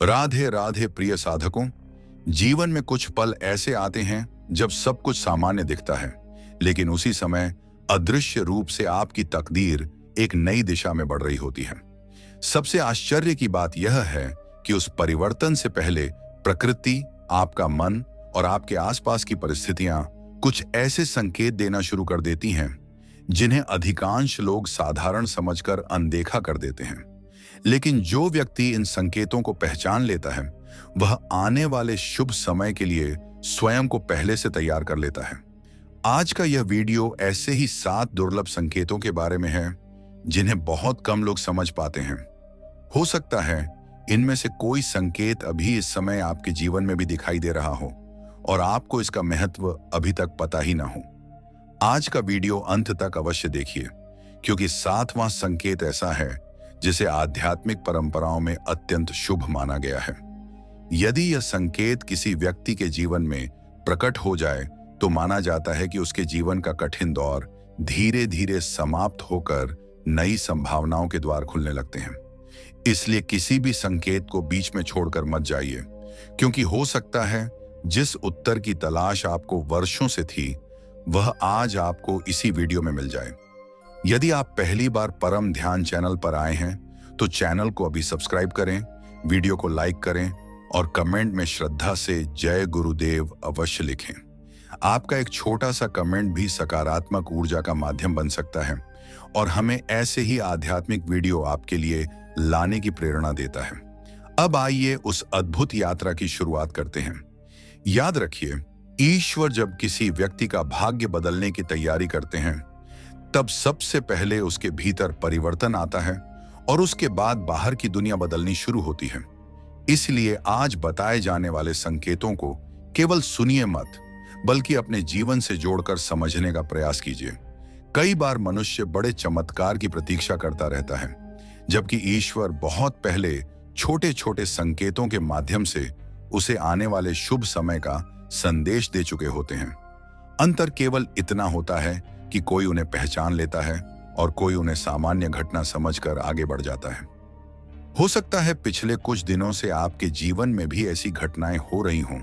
राधे राधे प्रिय साधकों। जीवन में कुछ पल ऐसे आते हैं जब सब कुछ सामान्य दिखता है, लेकिन उसी समय अदृश्य रूप से आपकी तकदीर एक नई दिशा में बढ़ रही होती है। सबसे आश्चर्य की बात यह है कि उस परिवर्तन से पहले प्रकृति, आपका मन और आपके आसपास की परिस्थितियां कुछ ऐसे संकेत देना शुरू कर देती हैं जिन्हें अधिकांश लोग साधारण समझकर अनदेखा कर देते हैं। लेकिन जो व्यक्ति इन संकेतों को पहचान लेता है, वह आने वाले शुभ समय के लिए स्वयं को पहले से तैयार कर लेता है। आज का यह वीडियो ऐसे ही 7 दुर्लभ संकेतों के बारे में है जिन्हें बहुत कम लोग समझ पाते हैं। हो सकता है इनमें से कोई संकेत अभी इस समय आपके जीवन में भी दिखाई दे रहा हो और आपको इसका महत्व अभी तक पता ही ना हो। आज का वीडियो अंत तक अवश्य देखिए, क्योंकि 7वां संकेत ऐसा है जिसे आध्यात्मिक परंपराओं में अत्यंत शुभ माना गया है। यदि यह संकेत किसी व्यक्ति के जीवन में प्रकट हो जाए तो माना जाता है कि उसके जीवन का कठिन दौर धीरे धीरे समाप्त होकर नई संभावनाओं के द्वार खुलने लगते हैं। इसलिए किसी भी संकेत को बीच में छोड़कर मत जाइए, क्योंकि हो सकता है जिस उत्तर की तलाश आपको वर्षों से थी वह आज आपको इसी वीडियो में मिल जाए। यदि आप पहली बार परम ध्यान चैनल पर आए हैं तो चैनल को अभी सब्सक्राइब करें, वीडियो को लाइक करें और कमेंट में श्रद्धा से जय गुरुदेव अवश्य लिखें। आपका एक छोटा सा कमेंट भी सकारात्मक ऊर्जा का माध्यम बन सकता है और हमें ऐसे ही आध्यात्मिक वीडियो आपके लिए लाने की प्रेरणा देता है। अब आइए उस अद्भुत यात्रा की शुरुआत करते हैं। याद रखिए, ईश्वर जब किसी व्यक्ति का भाग्य बदलने की तैयारी करते हैं तब सबसे पहले उसके भीतर परिवर्तन आता है और उसके बाद बाहर की दुनिया बदलनी शुरू होती है। इसलिए आज बताए जाने वाले संकेतों को केवल सुनिए मत, बल्कि अपने जीवन से जोड़कर समझने का प्रयास कीजिए। कई बार मनुष्य बड़े चमत्कार की प्रतीक्षा करता रहता है, जबकि ईश्वर बहुत पहले छोटे छोटे संकेतों के माध्यम से उसे आने वाले शुभ समय का संदेश दे चुके होते हैं। अंतर केवल इतना होता है कि कोई उन्हें पहचान लेता है और कोई उन्हें सामान्य घटना समझकर आगे बढ़ जाता है। हो सकता है पिछले कुछ दिनों से आपके जीवन में भी ऐसी घटनाएं हो रही हों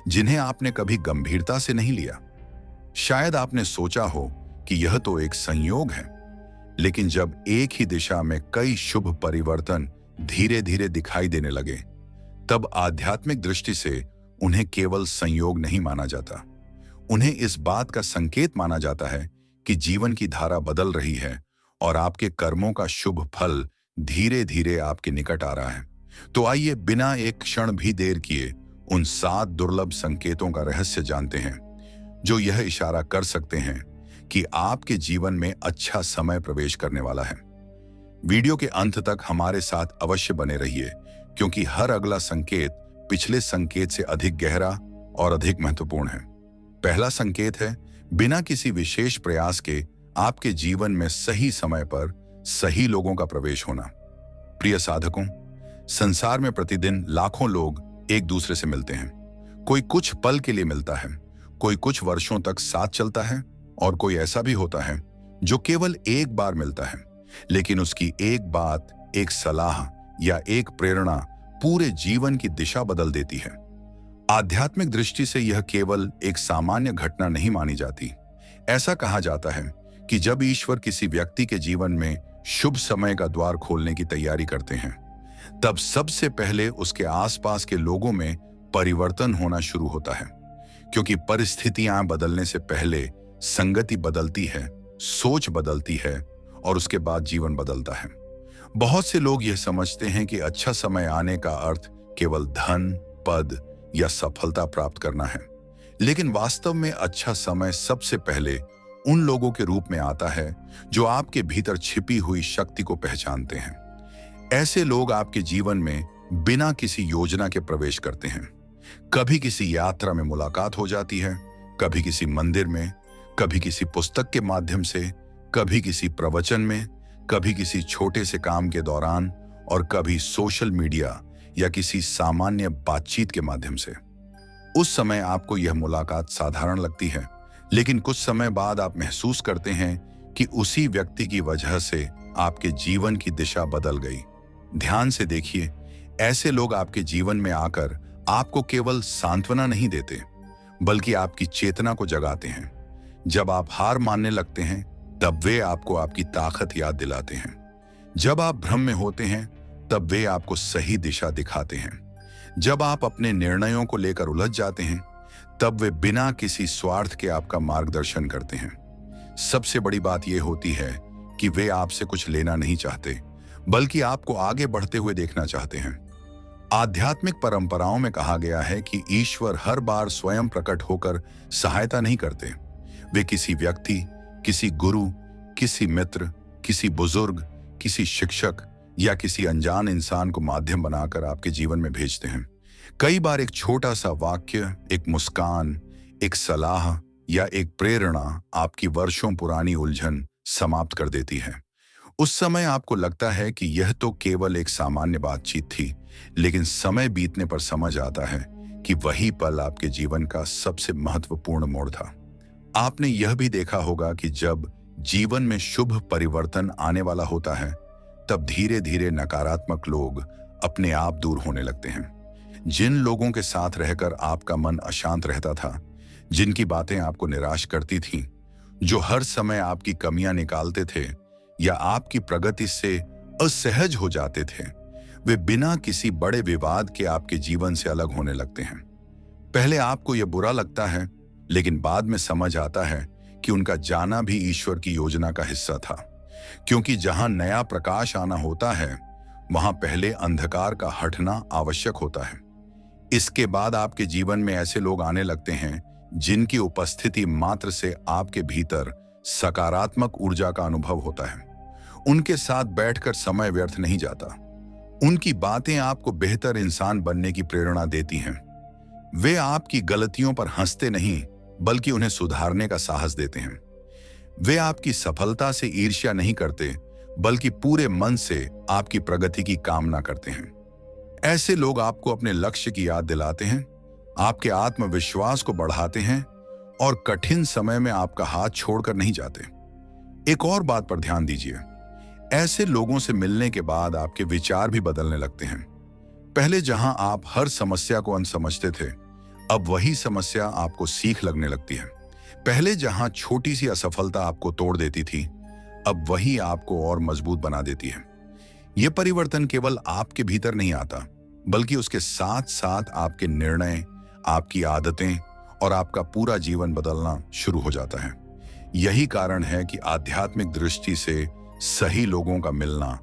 जिन्हें आपने कभी गंभीरता से नहीं लिया। शायद आपने सोचा हो कि यह तो एक संयोग है, लेकिन जब एक ही दिशा में कई शुभ परिवर्तन धीरे धीरे दिखाई देने लगे, तब आध्यात्मिक दृष्टि से उन्हें केवल संयोग नहीं माना जाता, उन्हें इस बात का संकेत माना जाता है कि जीवन की धारा बदल रही है और आपके कर्मों का शुभ फल धीरे धीरे आपके निकट आ रहा है। तो आइए बिना एक क्षण भी देर किए उन 7 दुर्लभ संकेतों का रहस्य जानते हैं जो यह इशारा कर सकते हैं कि आपके जीवन में अच्छा समय प्रवेश करने वाला है। वीडियो के अंत तक हमारे साथ अवश्य बने रहिए, क्योंकि हर अगला संकेत पिछले संकेत से अधिक गहरा और अधिक महत्वपूर्ण है। पहला संकेत है बिना किसी विशेष प्रयास के आपके जीवन में सही समय पर सही लोगों का प्रवेश होना। प्रिय साधकों, संसार में प्रतिदिन लाखों लोग एक दूसरे से मिलते हैं। कोई कुछ पल के लिए मिलता है, कोई कुछ वर्षों तक साथ चलता है और कोई ऐसा भी होता है जो केवल एक बार मिलता है, लेकिन उसकी एक बात, एक सलाह या एक प्रेरणा पूरे जीवन की दिशा बदल देती है। आध्यात्मिक दृष्टि से यह केवल एक सामान्य घटना नहीं मानी जाती। ऐसा कहा जाता है कि जब ईश्वर किसी व्यक्ति के जीवन में शुभ समय का द्वार खोलने की तैयारी करते हैं, तब सबसे पहले उसके आसपास के लोगों में परिवर्तन होना शुरू होता है, क्योंकि परिस्थितियां बदलने से पहले संगति बदलती है, सोच बदलती है और उसके बाद जीवन बदलता है। बहुत से लोग यह समझते हैं कि अच्छा समय आने का अर्थ केवल धन, पद या सफलता प्राप्त करना है, लेकिन वास्तव में अच्छा समय सबसे पहले उन लोगों के रूप में आता है जो आपके भीतर छिपी हुई शक्ति को पहचानते हैं। ऐसे लोग आपके जीवन में बिना किसी योजना के प्रवेश करते हैं। कभी किसी यात्रा में मुलाकात हो जाती है, कभी किसी मंदिर में, कभी किसी पुस्तक के माध्यम से, कभी किसी प्रवचन में, कभी किसी छोटे से काम के दौरान और कभी सोशल मीडिया या किसी सामान्य बातचीत के माध्यम से। उस समय आपको यह मुलाकात साधारण लगती है, लेकिन कुछ समय बाद आप महसूस करते हैं कि उसी व्यक्ति की वजह से आपके जीवन की दिशा बदल गई। ध्यान से देखिए, ऐसे लोग आपके जीवन में आकर आपको केवल सांत्वना नहीं देते, बल्कि आपकी चेतना को जगाते हैं। जब आप हार मानने लगते हैं, तब वे आपको आपकी ताकत याद दिलाते हैं। जब आप भ्रम में होते हैं, तब वे आपको सही दिशा दिखाते हैं। जब आप अपने निर्णयों को लेकर उलझ जाते हैं, तब वे बिना किसी स्वार्थ के आपका मार्गदर्शन करते हैं। सबसे बड़ी बात यह होती है कि वे आपसे कुछ लेना नहीं चाहते, बल्कि आपको आगे बढ़ते हुए देखना चाहते हैं। आध्यात्मिक परंपराओं में कहा गया है कि ईश्वर हर बार स्वयं प्रकट होकर सहायता नहीं करते। वे किसी व्यक्ति, किसी गुरु, किसी मित्र, किसी बुजुर्ग, किसी शिक्षक या किसी अनजान इंसान को माध्यम बनाकर आपके जीवन में भेजते हैं। कई बार एक छोटा सा वाक्य, एक मुस्कान, एक सलाह या एक प्रेरणा आपकी वर्षों पुरानी उलझन समाप्त कर देती है। उस समय आपको लगता है कि यह तो केवल एक सामान्य बातचीत थी, लेकिन समय बीतने पर समझ आता है कि वही पल आपके जीवन का सबसे महत्वपूर्ण मोड़ था। आपने यह भी देखा होगा कि जब जीवन में शुभ परिवर्तन आने वाला होता है, तब धीरे धीरे नकारात्मक लोग अपने आप दूर होने लगते हैं। जिन लोगों के साथ रहकर आपका मन अशांत रहता था, जिनकी बातें आपको निराश करती थीं, जो हर समय आपकी कमियां निकालते थे या आपकी प्रगति से असहज हो जाते थे, वे बिना किसी बड़े विवाद के आपके जीवन से अलग होने लगते हैं। पहले आपको यह बुरा लगता है, लेकिन बाद में समझ आता है कि उनका जाना भी ईश्वर की योजना का हिस्सा था, क्योंकि जहां नया प्रकाश आना होता है, वहां पहले अंधकार का हटना आवश्यक होता है। इसके बाद आपके जीवन में ऐसे लोग आने लगते हैं जिनकी उपस्थिति मात्र से आपके भीतर सकारात्मक ऊर्जा का अनुभव होता है। उनके साथ बैठकर समय व्यर्थ नहीं जाता। उनकी बातें आपको बेहतर इंसान बनने की प्रेरणा देती हैं। वे आपकी गलतियों पर हंसते नहीं, बल्कि उन्हें सुधारने का साहस देते हैं। वे आपकी सफलता से ईर्ष्या नहीं करते, बल्कि पूरे मन से आपकी प्रगति की कामना करते हैं। ऐसे लोग आपको अपने लक्ष्य की याद दिलाते हैं, आपके आत्मविश्वास को बढ़ाते हैं और कठिन समय में आपका हाथ छोड़कर नहीं जाते। एक और बात पर ध्यान दीजिए, ऐसे लोगों से मिलने के बाद आपके विचार भी बदलने लगते हैं। पहले जहां आप हर समस्या को अनसमझते थे, अब वही समस्या आपको सीख लगने लगती है। पहले जहां छोटी सी असफलता आपको तोड़ देती थी, अब वही आपको और मजबूत बना देती है। यह परिवर्तन केवल आपके भीतर नहीं आता, बल्कि उसके साथ साथ आपके निर्णय, आपकी आदतें और आपका पूरा जीवन बदलना शुरू हो जाता है। यही कारण है कि आध्यात्मिक दृष्टि से सही लोगों का मिलना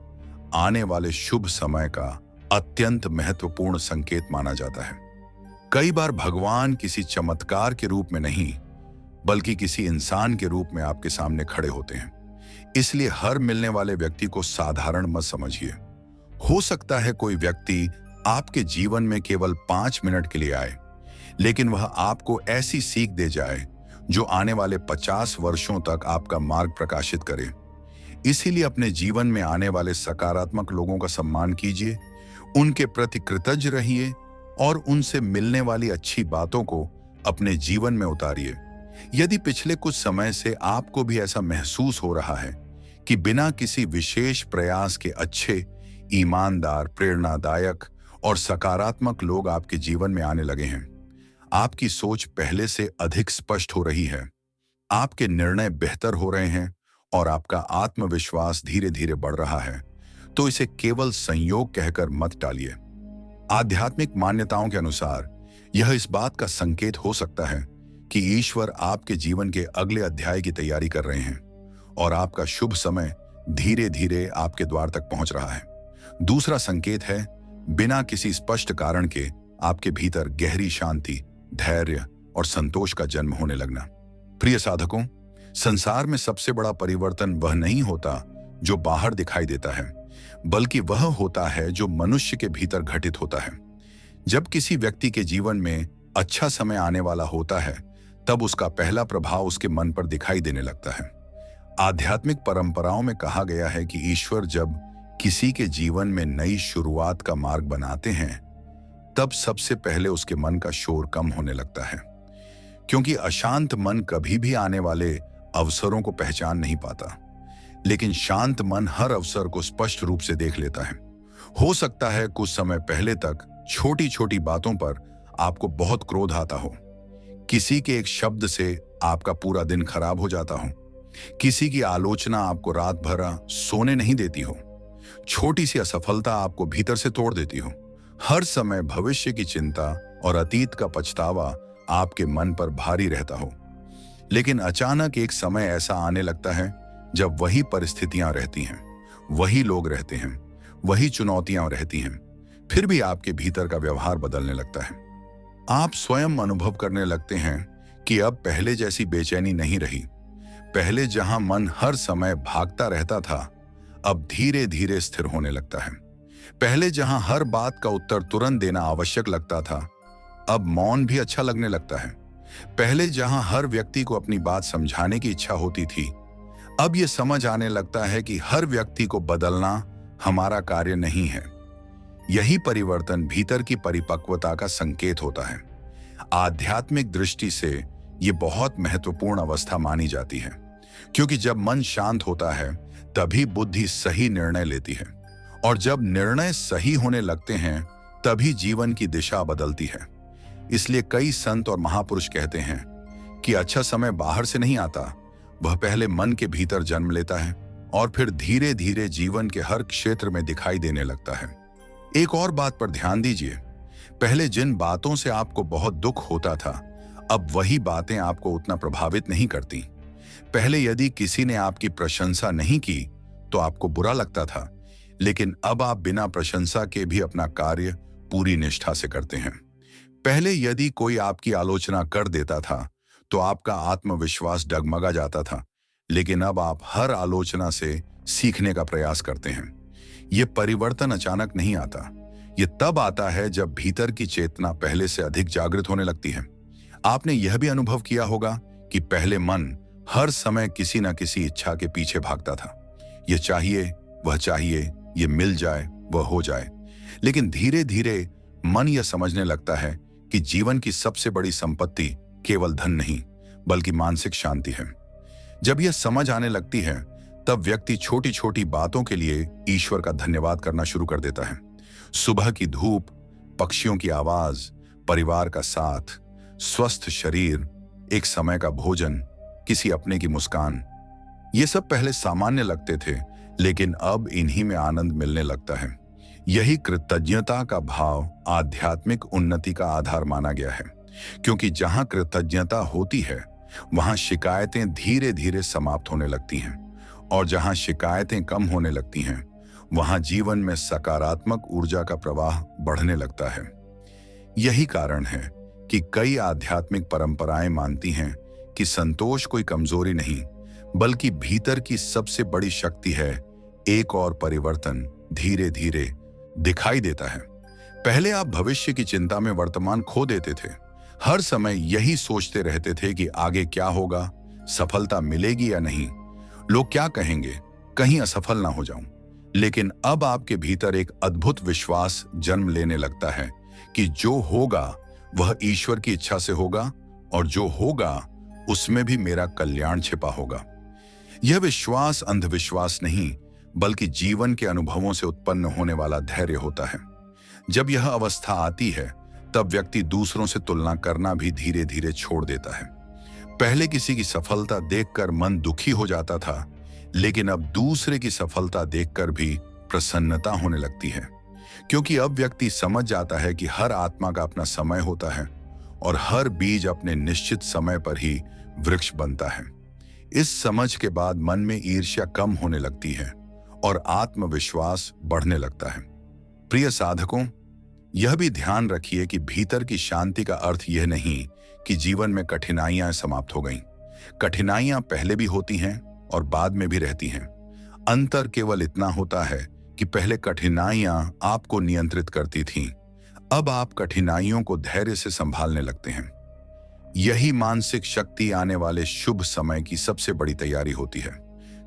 आने वाले शुभ समय का अत्यंत महत्वपूर्ण संकेत माना जाता है। कई बार भगवान किसी चमत्कार के रूप में नहीं, बल्कि किसी इंसान के रूप में आपके सामने खड़े होते हैं। इसलिए हर मिलने वाले व्यक्ति को साधारण मत समझिए। हो सकता है कोई व्यक्ति आपके जीवन में केवल 5 मिनट के लिए आए, लेकिन वह आपको ऐसी सीख दे जाए जो आने वाले 50 वर्षों तक आपका मार्ग प्रकाशित करे। इसीलिए अपने जीवन में आने वाले सकारात्मक लोगों का सम्मान कीजिए, उनके प्रति कृतज्ञ रहिए और उनसे मिलने वाली अच्छी बातों को अपने जीवन में उतारिए। यदि पिछले कुछ समय से आपको भी ऐसा महसूस हो रहा है कि बिना किसी विशेष प्रयास के अच्छे, ईमानदार, प्रेरणादायक और सकारात्मक लोग आपके जीवन में आने लगे हैं, आपकी सोच पहले से अधिक स्पष्ट हो रही है, आपके निर्णय बेहतर हो रहे हैं और आपका आत्मविश्वास धीरे धीरे बढ़ रहा है, तो इसे केवल संयोग कहकर मत टालिए। आध्यात्मिक मान्यताओं के अनुसार यह इस बात का संकेत हो सकता है कि ईश्वर आपके जीवन के अगले अध्याय की तैयारी कर रहे हैं और आपका शुभ समय धीरे धीरे आपके द्वार तक पहुंच रहा है। दूसरा संकेत है बिना किसी स्पष्ट कारण के आपके भीतर गहरी शांति, धैर्य और संतोष का जन्म होने लगना। प्रिय साधकों, संसार में सबसे बड़ा परिवर्तन वह नहीं होता जो बाहर दिखाई देता है, बल्कि वह होता है जो मनुष्य के भीतर घटित होता है। जब किसी व्यक्ति के जीवन में अच्छा समय आने वाला होता है, तब उसका पहला प्रभाव उसके मन पर दिखाई देने लगता है। आध्यात्मिक परंपराओं में कहा गया है कि ईश्वर जब किसी के जीवन में नई शुरुआत का मार्ग बनाते हैं, तब सबसे पहले उसके मन का शोर कम होने लगता है, क्योंकि अशांत मन कभी भी आने वाले अवसरों को पहचान नहीं पाता, लेकिन शांत मन हर अवसर को स्पष्ट रूप से देख लेता है। हो सकता है कुछ समय पहले तक छोटी छोटी बातों पर आपको बहुत क्रोध आता हो। किसी के एक शब्द से आपका पूरा दिन खराब हो जाता हो। किसी की आलोचना आपको रात भर सोने नहीं देती हो। छोटी सी असफलता आपको भीतर से तोड़ देती हो। हर समय भविष्य की चिंता और अतीत का पछतावा आपके मन पर भारी रहता हो। लेकिन अचानक एक समय ऐसा आने लगता है जब वही परिस्थितियां रहती हैं, वही लोग रहते हैं, वही चुनौतियां रहती हैं, फिर भी आपके भीतर का व्यवहार बदलने लगता है। आप स्वयं अनुभव करने लगते हैं कि अब पहले जैसी बेचैनी नहीं रही। पहले जहां मन हर समय भागता रहता था, अब धीरे धीरे स्थिर होने लगता है। पहले जहां हर बात का उत्तर तुरंत देना आवश्यक लगता था, अब मौन भी अच्छा लगने लगता है। पहले जहां हर व्यक्ति को अपनी बात समझाने की इच्छा होती थी, अब यह समझ आने लगता है कि हर व्यक्ति को बदलना हमारा कार्य नहीं है। यही परिवर्तन भीतर की परिपक्वता का संकेत होता है। आध्यात्मिक दृष्टि से यह बहुत महत्वपूर्ण अवस्था मानी जाती है, क्योंकि जब मन शांत होता है तभी बुद्धि सही निर्णय लेती है, और जब निर्णय सही होने लगते हैं तभी जीवन की दिशा बदलती है। इसलिए कई संत और महापुरुष कहते हैं कि अच्छा समय बाहर से नहीं आता, वह पहले मन के भीतर जन्म लेता है और फिर धीरे धीरे जीवन के हर क्षेत्र में दिखाई देने लगता है। एक और बात पर ध्यान दीजिए, पहले जिन बातों से आपको बहुत दुख होता था, अब वही बातें आपको उतना प्रभावित नहीं करती। पहले यदि किसी ने आपकी प्रशंसा नहीं की तो आपको बुरा लगता था, लेकिन अब आप बिना प्रशंसा के भी अपना कार्य पूरी निष्ठा से करते हैं। पहले यदि कोई आपकी आलोचना कर देता था तो आपका आत्मविश्वास डगमगा जाता था, लेकिन अब आप हर आलोचना से सीखने का प्रयास करते हैं। यह परिवर्तन अचानक नहीं आता, यह तब आता है जब भीतर की चेतना पहले से अधिक जागृत होने लगती है। आपने यह भी अनुभव किया होगा कि पहले मन हर समय किसी न किसी इच्छा के पीछे भागता था। यह चाहिए, वह चाहिए, यह मिल जाए, वह हो जाए। लेकिन धीरे धीरे मन यह समझने लगता है कि जीवन की सबसे बड़ी संपत्ति केवल धन नहीं, बल्कि मानसिक शांति है। जब यह समझ आने लगती है तब व्यक्ति छोटी छोटी बातों के लिए ईश्वर का धन्यवाद करना शुरू कर देता है। सुबह की धूप, पक्षियों की आवाज, परिवार का साथ, स्वस्थ शरीर, एक समय का भोजन, किसी अपने की मुस्कान, ये सब पहले सामान्य लगते थे, लेकिन अब इन्हीं में आनंद मिलने लगता है। यही कृतज्ञता का भाव आध्यात्मिक उन्नति का आधार माना गया है, क्योंकि जहां कृतज्ञता होती है वहां शिकायतें धीरे धीरे समाप्त होने लगती हैं, और जहां शिकायतें कम होने लगती हैं वहां जीवन में सकारात्मक ऊर्जा का प्रवाह बढ़ने लगता है। यही कारण है कि कई आध्यात्मिक परंपराएं मानती हैं कि संतोष कोई कमजोरी नहीं, बल्कि भीतर की सबसे बड़ी शक्ति है। एक और परिवर्तन धीरे धीरे दिखाई देता है। पहले आप भविष्य की चिंता में वर्तमान खो देते थे। हर समय यही सोचते रहते थे कि आगे क्या होगा, सफलता मिलेगी या नहीं, लोग क्या कहेंगे, कहीं असफल ना हो जाऊं। लेकिन अब आपके भीतर एक अद्भुत विश्वास जन्म लेने लगता है कि जो होगा वह ईश्वर की इच्छा से होगा, और जो होगा उसमें भी मेरा कल्याण छिपा होगा। यह विश्वास अंधविश्वास नहीं, बल्कि जीवन के अनुभवों से उत्पन्न होने वाला धैर्य होता है। जब यह अवस्था आती है तब व्यक्ति दूसरों से तुलना करना भी धीरे धीरे छोड़ देता है। पहले किसी की सफलता देखकर मन दुखी हो जाता था, लेकिन अब दूसरे की सफलता देखकर भी प्रसन्नता होने लगती है, क्योंकि अब व्यक्ति समझ जाता है कि हर आत्मा का अपना समय होता है और हर बीज अपने निश्चित समय पर ही वृक्ष बनता है। इस समझ के बाद मन में ईर्ष्या कम होने लगती है और आत्मविश्वास बढ़ने लगता है। प्रिय साधकों, यह भी ध्यान रखिए कि भीतर की शांति का अर्थ यह नहीं कि जीवन में कठिनाइयां समाप्त हो गईं। कठिनाइयां पहले भी होती हैं और बाद में भी रहती हैं। अंतर केवल इतना होता है कि पहले कठिनाइयां आपको नियंत्रित करती थीं, अब आप कठिनाइयों को धैर्य से संभालने लगते हैं। यही मानसिक शक्ति आने वाले शुभ समय की सबसे बड़ी तैयारी होती है।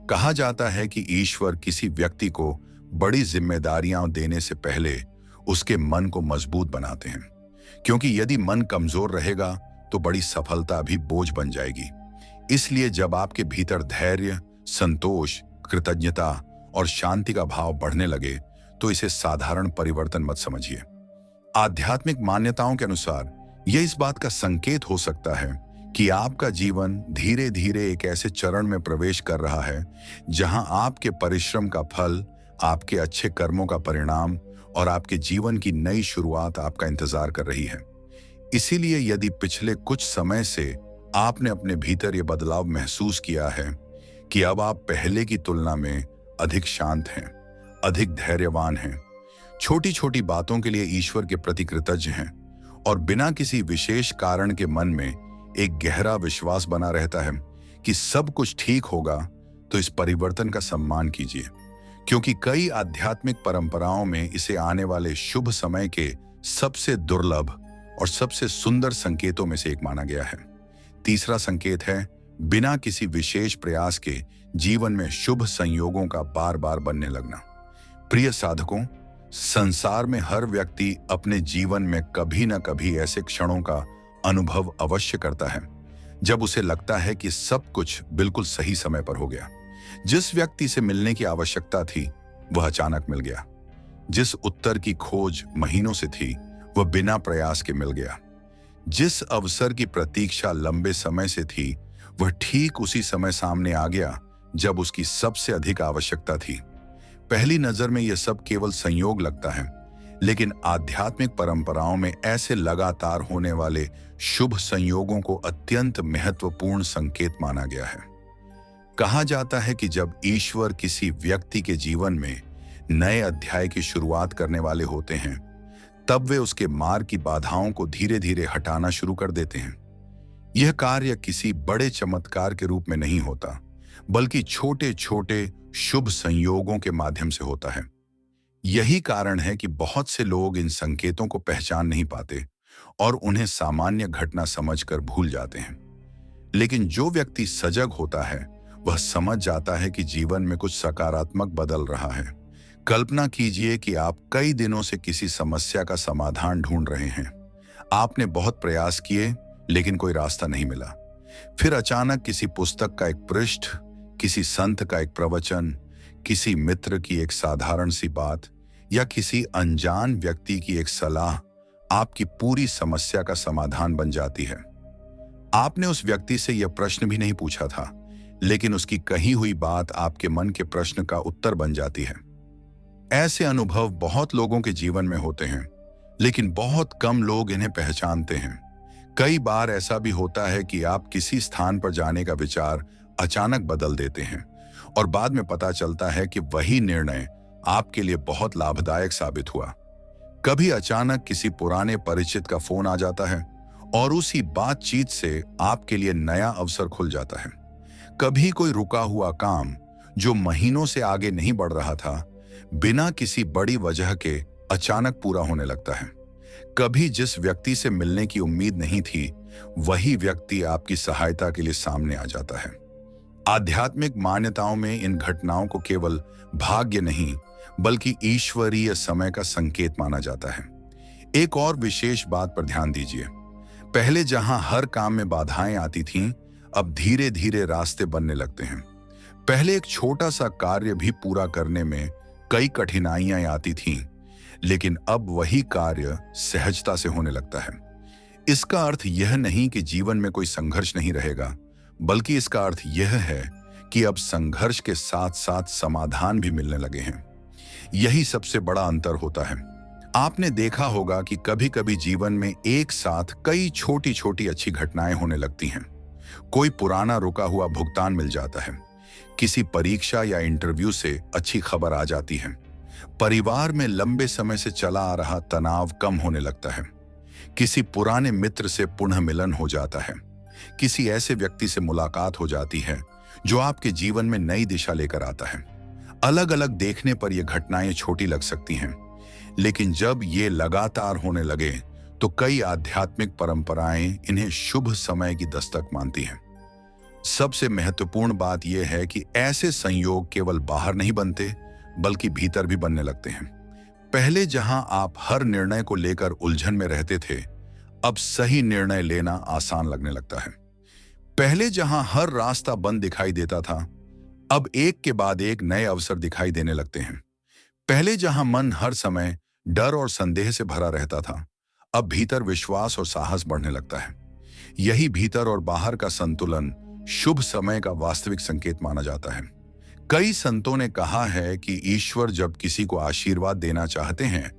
कहा जाता है कि ईश्वर किसी व्यक्ति को बड़ी जिम्मेदारियां देने से पहले उसके मन को मजबूत बनाते हैं, क्योंकि यदि मन कमजोर रहेगा तो बड़ी सफलता भी बोझ बन जाएगी। इसलिए जब आपके भीतर धैर्य, संतोष, कृतज्ञता और शांति का भाव बढ़ने लगे तो इसे साधारण परिवर्तन मत समझिए। आध्यात्मिक मान्यताओं के अनुसार यह इस बात का संकेत हो सकता है कि आपका जीवन धीरे धीरे एक ऐसे चरण में प्रवेश कर रहा है जहां आपके परिश्रम का फल, आपके अच्छे कर्मों का परिणाम और आपके जीवन की नई शुरुआत आपका इंतजार कर रही है। इसीलिए यदि पिछले कुछ समय से आपने अपने भीतर ये बदलाव महसूस किया है कि अब आप पहले की तुलना में अधिक शांत हैं, अधिक धैर्यवान हैं, छोटी छोटी बातों के लिए ईश्वर के प्रति कृतज्ञ हैं और बिना किसी विशेष कारण के मन में एक गहरा विश्वास बना रहता है कि सब कुछ ठीक होगा, तो इस परिवर्तन का सम्मान कीजिए, क्योंकि कई आध्यात्मिक परंपराओं में इसे आने वाले शुभ समय के सबसे दुर्लभ और सबसे सुंदर संकेतों में से एक माना गया है। तीसरा संकेत है बिना किसी विशेष प्रयास के जीवन में शुभ संयोगों का बार बार बनने लगना। प्रिय साधकों, संसार में हर व्यक्ति अपने जीवन में कभी न कभी ऐसे क्षणों का अनुभव अवश्य करता है जब उसे लगता है कि सब कुछ बिल्कुल सही समय पर हो गया। जिस व्यक्ति से मिलने की आवश्यकता थी वह अचानक मिल गया। जिस उत्तर की खोज महीनों से थी वह बिना प्रयास के मिल गया। जिस अवसर की प्रतीक्षा लंबे समय से थी वह ठीक उसी समय सामने आ गया जब उसकी सबसे अधिक आवश्यकता थी। पहली नजर में यह सब केवल संयोग लगता है, लेकिन आध्यात्मिक परंपराओं में ऐसे लगातार होने वाले शुभ संयोगों को अत्यंत महत्वपूर्ण संकेत माना गया है। कहा जाता है कि जब ईश्वर किसी व्यक्ति के जीवन में नए अध्याय की शुरुआत करने वाले होते हैं, तब वे उसके मार्ग की बाधाओं को धीरे धीरे हटाना शुरू कर देते हैं। यह कार्य किसी बड़े चमत्कार के रूप में नहीं होता, बल्कि छोटे छोटे शुभ संयोगों के माध्यम से होता है। यही कारण है कि बहुत से लोग इन संकेतों को पहचान नहीं पाते और उन्हें सामान्य घटना समझकर भूल जाते हैं। लेकिन जो व्यक्ति सजग होता है वह समझ जाता है कि जीवन में कुछ सकारात्मक बदल रहा है। कल्पना कीजिए कि आप कई दिनों से किसी समस्या का समाधान ढूंढ रहे हैं। आपने बहुत प्रयास किए लेकिन कोई रास्ता नहीं मिला। फिर अचानक किसी पुस्तक का एक पृष्ठ, किसी संत का एक प्रवचन, किसी मित्र की एक साधारण सी बात या किसी अनजान व्यक्ति की एक सलाह आपकी पूरी समस्या का समाधान बन जाती है। आपने उस व्यक्ति से यह प्रश्न भी नहीं पूछा था, लेकिन उसकी कही हुई बात आपके मन के प्रश्न का उत्तर बन जाती है। ऐसे अनुभव बहुत लोगों के जीवन में होते हैं, लेकिन बहुत कम लोग इन्हें पहचानते हैं। कई बार ऐसा भी होता है कि आप किसी स्थान पर जाने का विचार अचानक बदल देते हैं और बाद में पता चलता है कि वही निर्णय आपके लिए बहुत लाभदायक साबित हुआ। कभी अचानक किसी पुराने परिचित का फोन आ जाता है और उसी बातचीत से आपके लिए नया अवसर खुल जाता है। कभी कोई रुका हुआ काम जो महीनों से आगे नहीं बढ़ रहा था, बिना किसी बड़ी वजह के अचानक पूरा होने लगता है। कभी जिस व्यक्ति से मिलने की उम्मीद नहीं थी, वही व्यक्ति आपकी सहायता के लिए सामने आ जाता है। आध्यात्मिक मान्यताओं में इन घटनाओं को केवल भाग्य नहीं, बल्कि ईश्वरीय समय का संकेत माना जाता है। एक और विशेष बात पर ध्यान दीजिए। पहले जहां हर काम में बाधाएं आती थीं, अब धीरे धीरे रास्ते बनने लगते हैं। पहले एक छोटा सा कार्य भी पूरा करने में कई कठिनाइयां आती थीं, लेकिन अब वही कार्य सहजता से होने लगता है। इसका अर्थ यह नहीं कि जीवन में कोई संघर्ष नहीं रहेगा, बल्कि इसका अर्थ यह है कि अब संघर्ष के साथ साथ समाधान भी मिलने लगे हैं। यही सबसे बड़ा अंतर होता है। आपने देखा होगा कि कभी कभी जीवन में एक साथ कई छोटी छोटी अच्छी घटनाएं होने लगती हैं। कोई पुराना रुका हुआ भुगतान मिल जाता है, किसी परीक्षा या इंटरव्यू से अच्छी खबर आ जाती है, परिवार में लंबे समय से चला आ रहा तनाव कम होने लगता है, किसी पुराने मित्र से पुनः मिलन हो जाता है, किसी ऐसे व्यक्ति से मुलाकात हो जाती है जो आपके जीवन में नई दिशा लेकर आता है। अलग अलग देखने पर यह घटनाएं छोटी लग सकती हैं, लेकिन जब ये लगातार होने लगे तो कई आध्यात्मिक परंपराएं इन्हें शुभ समय की दस्तक मानती हैं। सबसे महत्वपूर्ण बात यह है कि ऐसे संयोग केवल बाहर नहीं बनते, बल्कि भीतर भी बनने लगते हैं। पहले जहां आप हर निर्णय को लेकर उलझन में रहते थे, अब सही निर्णय लेना आसान लगने लगता है। पहले जहां हर रास्ता बंद दिखाई देता था, अब एक के बाद एक नए अवसर दिखाई देने लगते हैं। पहले जहां मन हर समय डर और संदेह से भरा रहता था, अब भीतर विश्वास और साहस बढ़ने लगता है। यही भीतर और बाहर का संतुलन शुभ समय का वास्तविक संकेत माना जाता है। कई संतों ने कहा है कि ईश्वर जब किसी को आशीर्वाद देना चाहते हैं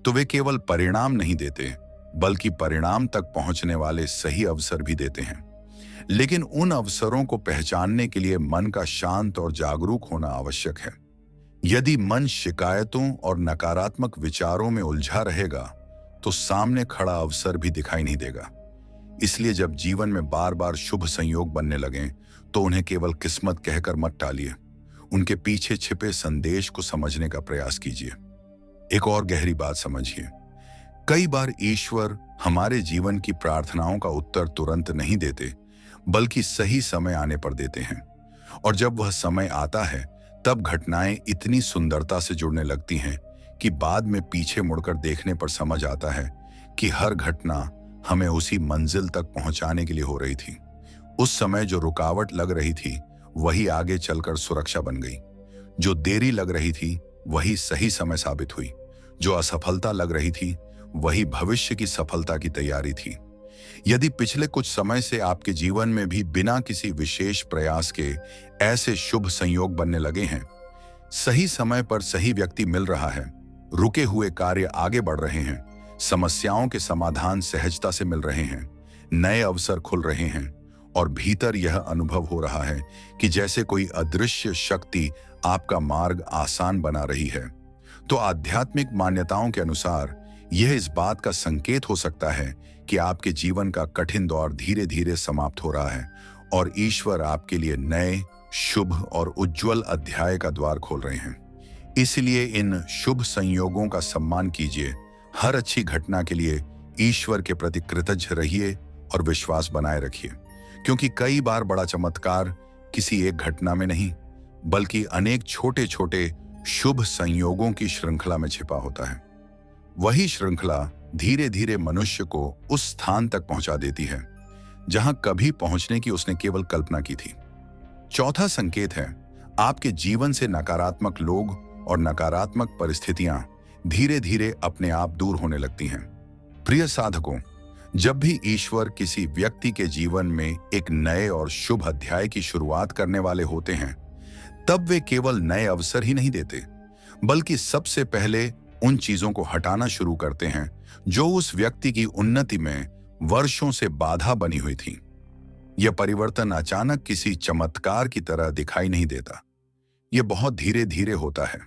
तो वे केवल परिणाम नहीं देते, बल्कि परिणाम तक पहुंचने वाले सही अवसर भी देते हैं। लेकिन उन अवसरों को पहचानने के लिए मन का शांत और जागरूक होना आवश्यक है। यदि मन शिकायतों और नकारात्मक विचारों में उलझा रहेगा तो सामने खड़ा अवसर भी दिखाई नहीं देगा। इसलिए जब जीवन में बार बार शुभ संयोग बनने लगें तो उन्हें केवल किस्मत कहकर मत टालिए, उनके पीछे छिपे संदेश को समझने का प्रयास कीजिए। एक और गहरी बात समझिए, कई बार ईश्वर हमारे जीवन की प्रार्थनाओं का उत्तर तुरंत नहीं देते, बल्कि सही समय आने पर देते हैं। और जब वह समय आता है तब घटनाएं इतनी सुंदरता से जुड़ने लगती हैं कि बाद में पीछे मुड़कर देखने पर समझ आता है कि हर घटना हमें उसी मंजिल तक पहुंचाने के लिए हो रही थी। उस समय जो रुकावट लग रही थी वही आगे चलकर सुरक्षा बन गई। जो देरी लग रही थी वही सही समय साबित हुई। जो असफलता लग रही थी वही भविष्य की सफलता की तैयारी थी। यदि पिछले कुछ समय से आपके जीवन में भी बिना किसी विशेष प्रयास के ऐसे शुभ संयोग बनने लगे हैं, सही समय पर सही व्यक्ति मिल रहा है, रुके हुए कार्य आगे बढ़ रहे हैं, समस्याओं के समाधान सहजता से मिल रहे हैं, नए अवसर खुल रहे हैं और भीतर यह अनुभव हो रहा है कि जैसे कोई अदृश्य शक्ति आपका मार्ग आसान बना रही है, तो आध्यात्मिक मान्यताओं के अनुसार यह इस बात का संकेत हो सकता है कि आपके जीवन का कठिन दौर धीरे धीरे समाप्त हो रहा है और ईश्वर आपके लिए नए, शुभ और उज्जवल अध्याय का द्वार खोल रहे हैं। इसलिए इन शुभ संयोगों का सम्मान कीजिए। हर अच्छी घटना के लिए ईश्वर के प्रति कृतज्ञ रहिए और विश्वास बनाए रखिए, क्योंकि कई बार बड़ा चमत्कार किसी एक घटना में नहीं, बल्कि अनेक छोटे छोटे शुभ संयोगों की श्रृंखला में छिपा होता है। वही श्रृंखला धीरे धीरे मनुष्य को उस स्थान तक पहुंचा देती है जहां कभी पहुंचने की उसने केवल कल्पना की थी। चौथा संकेत है, आपके जीवन से नकारात्मक लोग और नकारात्मक परिस्थितियां धीरे धीरे अपने आप दूर होने लगती हैं। प्रिय साधकों, जब भी ईश्वर किसी व्यक्ति के जीवन में एक नए और शुभ अध्याय की शुरुआत करने वाले होते हैं, तब वे केवल नए अवसर ही नहीं देते, बल्कि सबसे पहले उन चीजों को हटाना शुरू करते हैं जो उस व्यक्ति की उन्नति में वर्षों से बाधा बनी हुई थी। यह परिवर्तन अचानक किसी चमत्कार की तरह दिखाई नहीं देता। यह बहुत धीरे धीरे होता है,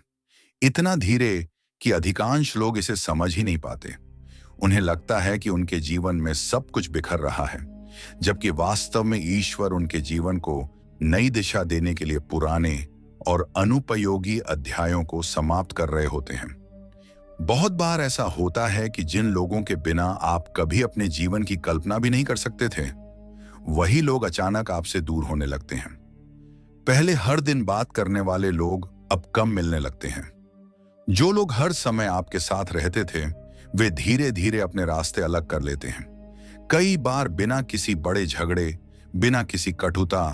इतना धीरे कि अधिकांश लोग इसे समझ ही नहीं पाते। उन्हें लगता है कि उनके जीवन में सब कुछ बिखर रहा है, जबकि वास्तव में ईश्वर उनके जीवन को नई दिशा देने के लिए पुराने और अनुपयोगी अध्यायों को समाप्त कर रहे होते हैं। बहुत बार ऐसा होता है कि जिन लोगों के बिना आप कभी अपने जीवन की कल्पना भी नहीं कर सकते थे, वही लोग अचानक आपसे दूर होने लगते हैं। पहले हर दिन बात करने वाले लोग अब कम मिलने लगते हैं। जो लोग हर समय आपके साथ रहते थे, वे धीरे धीरे अपने रास्ते अलग कर लेते हैं। कई बार बिना किसी बड़े झगड़े, बिना किसी कटुता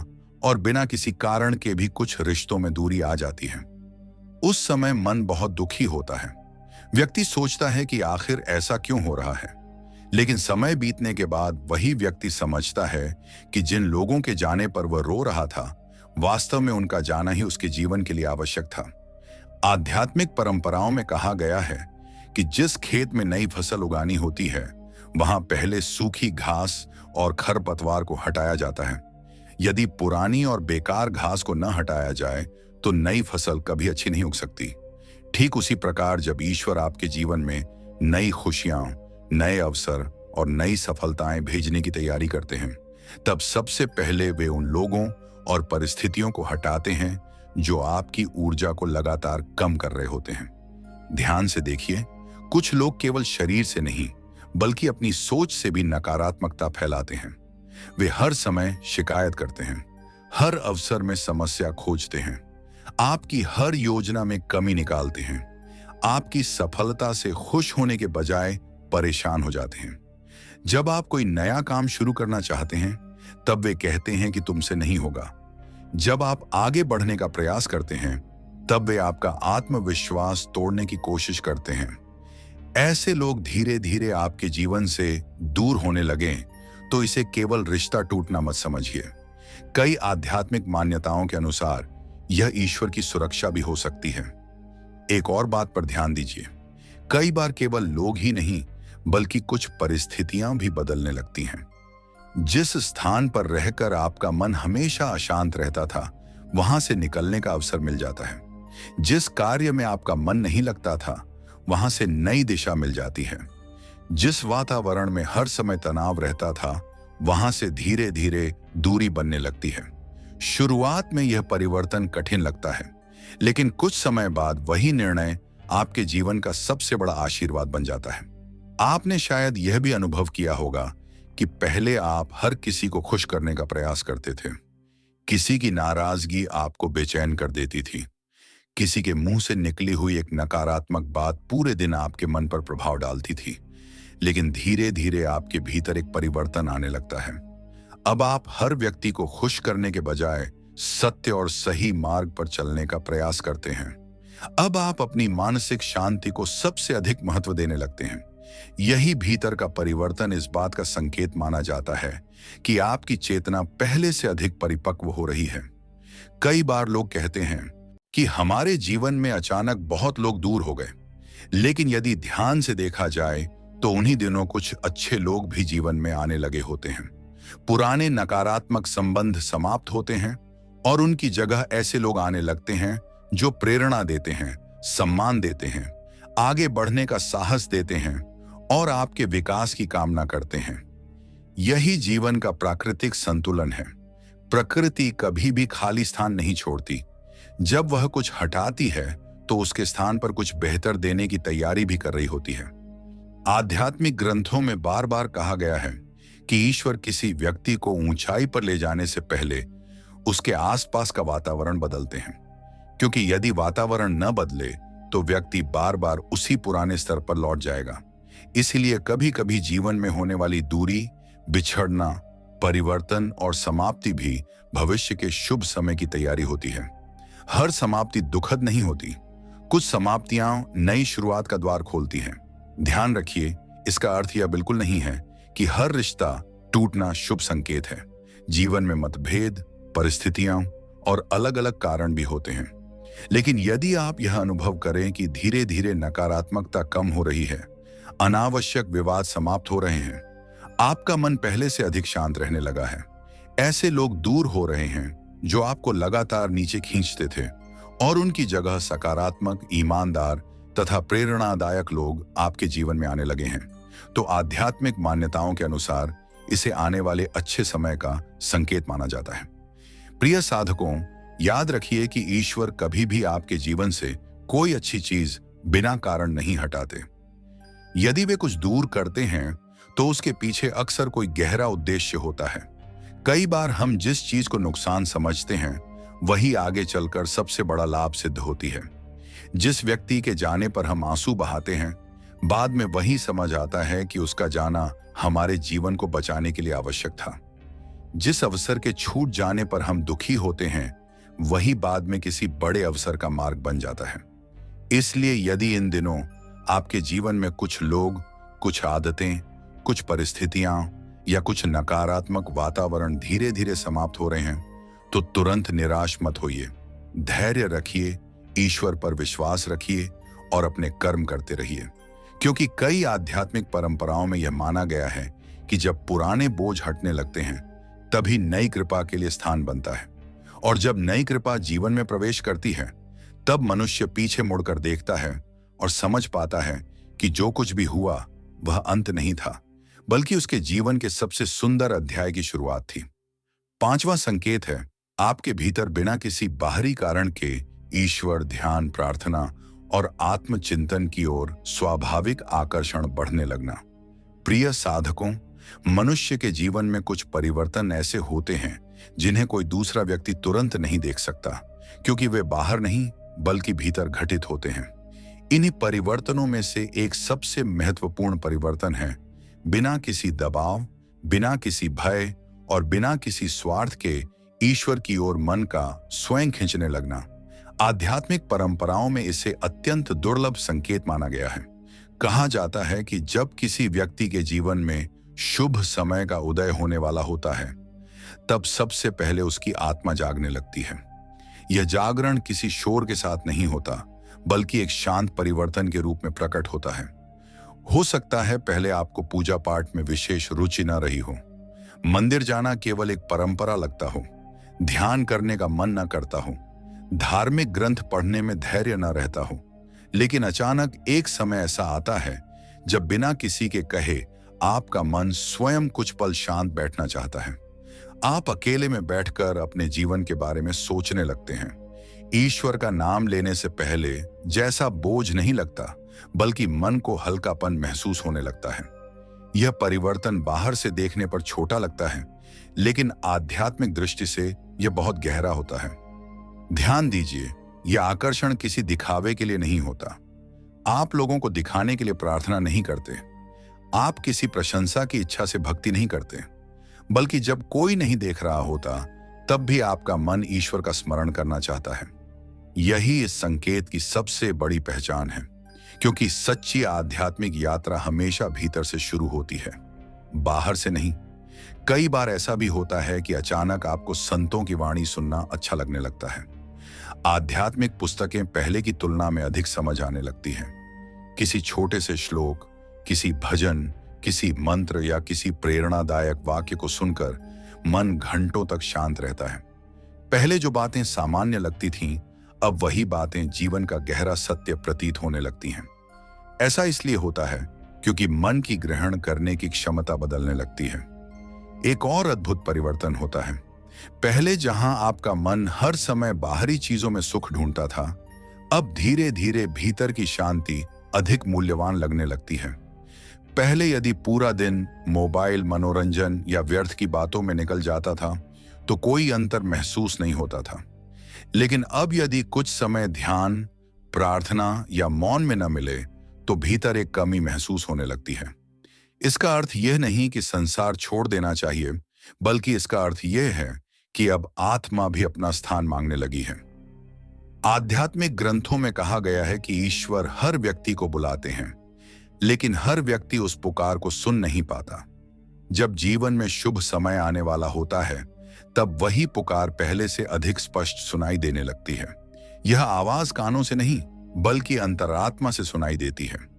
और बिना किसी कारण के भी कुछ रिश्तों में दूरी आ जाती है। उस समय मन बहुत दुखी होता है। व्यक्ति सोचता है कि आखिर ऐसा क्यों हो रहा है, लेकिन समय बीतने के बाद वही व्यक्ति समझता है कि जिन लोगों के जाने पर वह रो रहा था, वास्तव में उनका जाना ही उसके जीवन के लिए आवश्यक था। आध्यात्मिक परंपराओं में कहा गया है कि जिस खेत में नई फसल उगानी होती है, वहां पहले सूखी घास और खरपतवार को हटाया जाता है। यदि पुरानी और बेकार घास को न हटाया जाए तो नई फसल कभी अच्छी नहीं उग सकती। ठीक उसी प्रकार जब ईश्वर आपके जीवन में नई खुशियां, नए अवसर और नई सफलताएं भेजने की तैयारी करते हैं, तब सबसे पहले वे उन लोगों और परिस्थितियों को हटाते हैं जो आपकी ऊर्जा को लगातार कम कर रहे होते हैं। ध्यान से देखिए, कुछ लोग केवल शरीर से नहीं, बल्कि अपनी सोच से भी नकारात्मकता फैलाते हैं। वे हर समय शिकायत करते हैं, हर अवसर में समस्या खोजते हैं, आपकी हर योजना में कमी निकालते हैं, आपकी सफलता से खुश होने के बजाय परेशान हो जाते हैं। जब आप कोई नया काम शुरू करना चाहते हैं, तब वे कहते हैं कि तुमसे नहीं होगा। जब आप आगे बढ़ने का प्रयास करते हैं, तब वे आपका आत्मविश्वास तोड़ने की कोशिश करते हैं। ऐसे लोग धीरे धीरे आपके जीवन से दूर होने लगें तो इसे केवल रिश्ता टूटना मत समझिए। कई आध्यात्मिक मान्यताओं के अनुसार यह ईश्वर की सुरक्षा भी हो सकती है। एक और बात पर ध्यान दीजिए, कई बार केवल लोग ही नहीं बल्कि कुछ परिस्थितियां भी बदलने लगती हैं। जिस स्थान पर रहकर आपका मन हमेशा अशांत रहता था, वहां से निकलने का अवसर मिल जाता है। जिस कार्य में आपका मन नहीं लगता था, वहां से नई दिशा मिल जाती है। जिस वातावरण में हर समय तनाव रहता था, वहां से धीरे धीरे दूरी बनने लगती है। शुरुआत में यह परिवर्तन कठिन लगता है, लेकिन कुछ समय बाद वही निर्णय आपके जीवन का सबसे बड़ा आशीर्वाद बन जाता है। आपने शायद यह भी अनुभव किया होगा कि पहले आप हर किसी को खुश करने का प्रयास करते थे। किसी की नाराजगी आपको बेचैन कर देती थी। किसी के मुंह से निकली हुई एक नकारात्मक बात पूरे दिन आपके मन पर प्रभाव डालती थी। लेकिन धीरे धीरे आपके भीतर एक परिवर्तन आने लगता है। अब आप हर व्यक्ति को खुश करने के बजाय सत्य और सही मार्ग पर चलने का प्रयास करते हैं। अब आप अपनी मानसिक शांति को सबसे अधिक महत्व देने लगते हैं। यही भीतर का परिवर्तन इस बात का संकेत माना जाता है कि आपकी चेतना पहले से अधिक परिपक्व हो रही है। कई बार लोग कहते हैं कि हमारे जीवन में अचानक बहुत लोग दूर हो गए, लेकिन यदि ध्यान से देखा जाए तो उन्हीं दिनों कुछ अच्छे लोग भी जीवन में आने लगे होते हैं। पुराने नकारात्मक संबंध समाप्त होते हैं और उनकी जगह ऐसे लोग आने लगते हैं जो प्रेरणा देते हैं, सम्मान देते हैं, आगे बढ़ने का साहस देते हैं और आपके विकास की कामना करते हैं। यही जीवन का प्राकृतिक संतुलन है। प्रकृति कभी भी खाली स्थान नहीं छोड़ती। जब वह कुछ हटाती है तो उसके स्थान पर कुछ बेहतर देने की तैयारी भी कर रही होती है। आध्यात्मिक ग्रंथों में बार बार कहा गया है कि ईश्वर किसी व्यक्ति को ऊंचाई पर ले जाने से पहले उसके आसपास का वातावरण बदलते हैं, क्योंकि यदि वातावरण न बदले तो व्यक्ति बार बार उसी पुराने स्तर पर लौट जाएगा। इसीलिए कभी कभी जीवन में होने वाली दूरी, बिछड़ना, परिवर्तन और समाप्ति भी भविष्य के शुभ समय की तैयारी होती है। हर समाप्ति दुखद नहीं होती। कुछ समाप्तियां नई शुरुआत का द्वार खोलती हैं। ध्यान रखिए, इसका अर्थ यह बिल्कुल नहीं है कि हर रिश्ता टूटना शुभ संकेत है। जीवन में मतभेद, परिस्थितियां और अलग अलग कारण भी होते हैं। लेकिन यदि आप यह अनुभव करें कि धीरे धीरे नकारात्मकता कम हो रही है, अनावश्यक विवाद समाप्त हो रहे हैं, आपका मन पहले से अधिक शांत रहने लगा है, ऐसे लोग दूर हो रहे हैं जो आपको लगातार नीचे खींचते थे और उनकी जगह सकारात्मक, ईमानदार तथा प्रेरणादायक लोग आपके जीवन में आने लगे हैं, तो आध्यात्मिक मान्यताओं के अनुसार इसे आने वाले अच्छे समय का संकेत माना जाता है। प्रिय साधकों, याद रखिए कि ईश्वर कभी भी आपके जीवन से कोई अच्छी चीज बिना कारण नहीं हटाते। यदि वे कुछ दूर करते हैं तो उसके पीछे अक्सर कोई गहरा उद्देश्य होता है। कई बार हम जिस चीज को नुकसान समझते हैं वही आगे चलकर सबसे बड़ा लाभ सिद्ध होती है। जिस व्यक्ति के जाने पर हम आंसू बहाते हैं, बाद में वही समझ आता है कि उसका जाना हमारे जीवन को बचाने के लिए आवश्यक था। जिस अवसर के छूट जाने पर हम दुखी होते हैं, वही बाद में किसी बड़े अवसर का मार्ग बन जाता है। इसलिए यदि इन दिनों आपके जीवन में कुछ लोग, कुछ आदतें, कुछ परिस्थितियां या कुछ नकारात्मक वातावरण धीरे धीरे समाप्त हो रहे हैं, तो तुरंत निराश मत होइए। धैर्य रखिए, ईश्वर पर विश्वास रखिए और अपने कर्म करते रहिए, क्योंकि कई आध्यात्मिक परंपराओं में यह माना गया है कि जब पुराने बोझ हटने लगते हैं तभी नई कृपा के लिए स्थान बनता है, और जब नई कृपा जीवन में प्रवेश करती है तब मनुष्य पीछे मुड़कर देखता है और समझ पाता है कि जो कुछ भी हुआ वह अंत नहीं था, बल्कि उसके जीवन के सबसे सुंदर अध्याय की शुरुआत थी। पांचवा संकेत है आपके भीतर बिना किसी बाहरी कारण के ईश्वर, ध्यान, प्रार्थना और आत्मचिंतन की ओर स्वाभाविक आकर्षण बढ़ने लगना। प्रिय साधकों, मनुष्य के जीवन में कुछ परिवर्तन ऐसे होते हैं जिन्हें कोई दूसरा व्यक्ति तुरंत नहीं देख सकता, क्योंकि वे बाहर नहीं बल्कि भीतर घटित होते हैं। इन्हीं परिवर्तनों में से एक सबसे महत्वपूर्ण परिवर्तन है बिना किसी दबाव, बिना किसी भय और बिना किसी स्वार्थ के ईश्वर की ओर मन का स्वयं खींचने लगना। आध्यात्मिक परंपराओं में इसे अत्यंत दुर्लभ संकेत माना गया है। कहा जाता है कि जब किसी व्यक्ति के जीवन में शुभ समय का उदय होने वाला होता है, तब सबसे पहले उसकी आत्मा जागने लगती है। यह जागरण किसी शोर के साथ नहीं होता, बल्कि एक शांत परिवर्तन के रूप में प्रकट होता है। हो सकता है पहले आपको पूजा पाठ में विशेष रुचि न रही हो, मंदिर जाना केवल एक परंपरा लगता हो, ध्यान करने का मन न करता हो, धार्मिक ग्रंथ पढ़ने में धैर्य न रहता हो। लेकिन अचानक एक समय ऐसा आता है जब बिना किसी के कहे आपका मन स्वयं कुछ पल शांत बैठना चाहता है। आप अकेले में बैठकर अपने जीवन के बारे में सोचने लगते हैं। ईश्वर का नाम लेने से पहले जैसा बोझ नहीं लगता, बल्कि मन को हल्कापन महसूस होने लगता है। यह परिवर्तन बाहर से देखने पर छोटा लगता है, लेकिन आध्यात्मिक दृष्टि से यह बहुत गहरा होता है। ध्यान दीजिए, यह आकर्षण किसी दिखावे के लिए नहीं होता। आप लोगों को दिखाने के लिए प्रार्थना नहीं करते। आप किसी प्रशंसा की इच्छा से भक्ति नहीं करते, बल्कि जब कोई नहीं देख रहा होता, तब भी आपका मन ईश्वर का स्मरण करना चाहता है। यही इस संकेत की सबसे बड़ी पहचान है, क्योंकि सच्ची आध्यात्मिक यात्रा हमेशा भीतर से शुरू होती है, बाहर से नहीं। कई बार ऐसा भी होता है कि अचानक आपको संतों की वाणी सुनना अच्छा लगने लगता है। आध्यात्मिक पुस्तकें पहले की तुलना में अधिक समझ आने लगती हैं। किसी छोटे से श्लोक, किसी भजन, किसी मंत्र या किसी प्रेरणादायक वाक्य को सुनकर मन घंटों तक शांत रहता है। पहले जो बातें सामान्य लगती थीं, अब वही बातें जीवन का गहरा सत्य प्रतीत होने लगती हैं। ऐसा इसलिए होता है क्योंकि मन की ग्रहण करने की क्षमता बदलने लगती है। एक और अद्भुत परिवर्तन होता है। पहले जहां आपका मन हर समय बाहरी चीजों में सुख ढूंढता था, अब धीरे धीरे भीतर की शांति अधिक मूल्यवान लगने लगती है। पहले यदि पूरा दिन मोबाइल, मनोरंजन या व्यर्थ की बातों में निकल जाता था, तो कोई अंतर महसूस नहीं होता था। लेकिन अब यदि कुछ समय ध्यान, प्रार्थना या मौन में न मिले, तो भीतर एक कमी महसूस होने लगती है। इसका अर्थ यह नहीं कि संसार छोड़ देना चाहिए, बल्कि इसका अर्थ यह है कि अब आत्मा भी अपना स्थान मांगने लगी है। आध्यात्मिक ग्रंथों में कहा गया है कि ईश्वर हर व्यक्ति को बुलाते हैं, लेकिन हर व्यक्ति उस पुकार को सुन नहीं पाता। जब जीवन में शुभ समय आने वाला होता है, तब वही पुकार पहले से अधिक स्पष्ट सुनाई देने लगती है। यह आवाज कानों से नहीं, बल्कि अंतरात्मा से सुनाई देती है।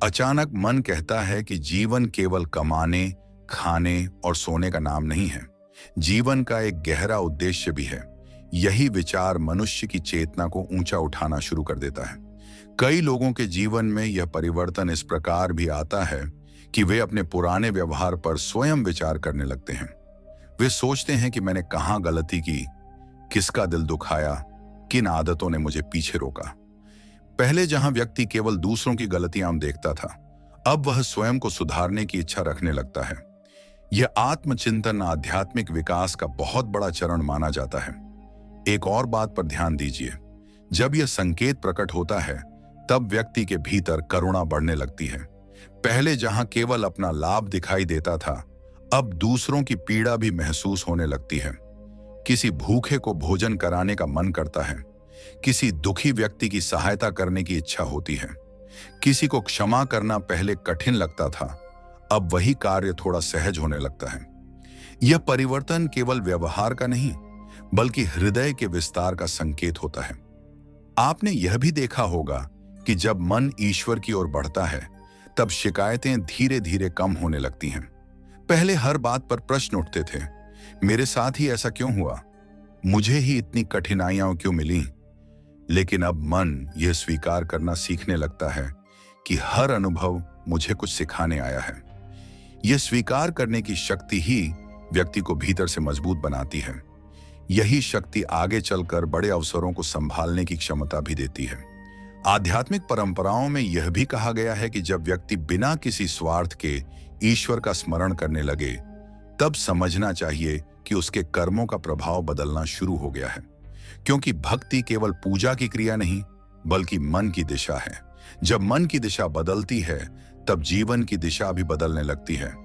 अचानक मन कहता है कि जीवन केवल कमाने, खाने और सोने का नाम नहीं है, जीवन का एक गहरा उद्देश्य भी है। यही विचार मनुष्य की चेतना को ऊंचा उठाना शुरू कर देता है। कई लोगों के जीवन में यह परिवर्तन इस प्रकार भी आता है कि वे अपने पुराने व्यवहार पर स्वयं विचार करने लगते हैं। वे सोचते हैं कि मैंने कहाँ गलती की, किसका दिल दुखाया, किन आदतों ने मुझे पीछे रोका। पहले जहां व्यक्ति केवल दूसरों की गलतियां देखता था, अब वह स्वयं को सुधारने की इच्छा रखने लगता है। यह आत्मचिंतन आध्यात्मिक विकास का बहुत बड़ा चरण माना जाता है। एक और बात पर ध्यान दीजिए, जब यह संकेत प्रकट होता है, तब व्यक्ति के भीतर करुणा बढ़ने लगती है। पहले जहां केवल अपना लाभ दिखाई देता था, अब दूसरों की पीड़ा भी महसूस होने लगती है। किसी भूखे को भोजन कराने का मन करता है, किसी दुखी व्यक्ति की सहायता करने की इच्छा होती है, किसी को क्षमा करना पहले कठिन लगता था, अब वही कार्य थोड़ा सहज होने लगता है। यह परिवर्तन केवल व्यवहार का नहीं, बल्कि हृदय के विस्तार का संकेत होता है। आपने यह भी देखा होगा कि जब मन ईश्वर की ओर बढ़ता है, तब शिकायतें धीरे धीरे कम होने लगती हैं। पहले हर बात पर प्रश्न उठते थे, मेरे साथ ही ऐसा क्यों हुआ, मुझे ही इतनी कठिनाइयां क्यों मिली। लेकिन अब मन यह स्वीकार करना सीखने लगता है कि हर अनुभव मुझे कुछ सिखाने आया है। यह स्वीकार करने की शक्ति ही व्यक्ति को भीतर से मजबूत बनाती है। यही शक्ति आगे चलकर बड़े अवसरों को संभालने की क्षमता भी देती है। आध्यात्मिक परंपराओं में यह भी कहा गया है कि जब व्यक्ति बिना किसी स्वार्थ के ईश्वर का स्मरण करने लगे, तब समझना चाहिए कि उसके कर्मों का प्रभाव बदलना शुरू हो गया है। क्योंकि भक्ति केवल पूजा की क्रिया नहीं, बल्कि मन की दिशा है। जब मन की दिशा बदलती है, तब जीवन की दिशा भी बदलने लगती है।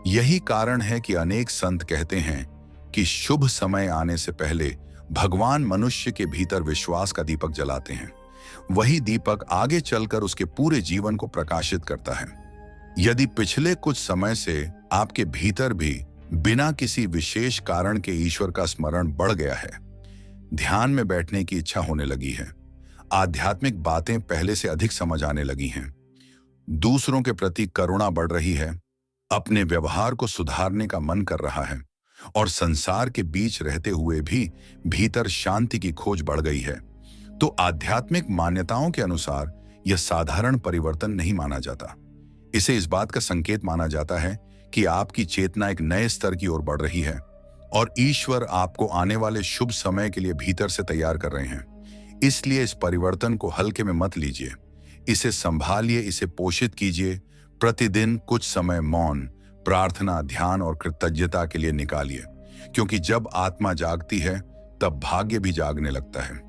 यही कारण है कि अनेक संत कहते हैं कि शुभ समय आने से पहले भगवान मनुष्य के भीतर विश्वास का दीपक जलाते हैं। वही दीपक आगे चलकर उसके पूरे जीवन को प्रकाशित करता है। यदि पिछले कुछ समय से आपके भीतर भी बिना किसी विशेष कारण के ईश्वर का स्मरण बढ़ गया है, ध्यान में बैठने की इच्छा होने लगी है, आध्यात्मिक बातें पहले से अधिक समझ आने लगी हैं, दूसरों के प्रति करुणा बढ़ रही है, अपने व्यवहार को सुधारने का मन कर रहा है और संसार के बीच रहते हुए भी भीतर शांति की खोज बढ़ गई है, तो आध्यात्मिक मान्यताओं के अनुसार यह साधारण परिवर्तन नहीं माना जाता। इसे इस बात का संकेत माना जाता है कि आपकी चेतना एक नए स्तर की ओर बढ़ रही है और ईश्वर आपको आने वाले शुभ समय के लिए भीतर से तैयार कर रहे हैं। इसलिए इस परिवर्तन को हल्के में मत लीजिए, इसे संभालिए, इसे पोषित कीजिए। प्रतिदिन कुछ समय मौन, प्रार्थना, ध्यान और कृतज्ञता के लिए निकालिए, क्योंकि जब आत्मा जागती है तब भाग्य भी जागने लगता है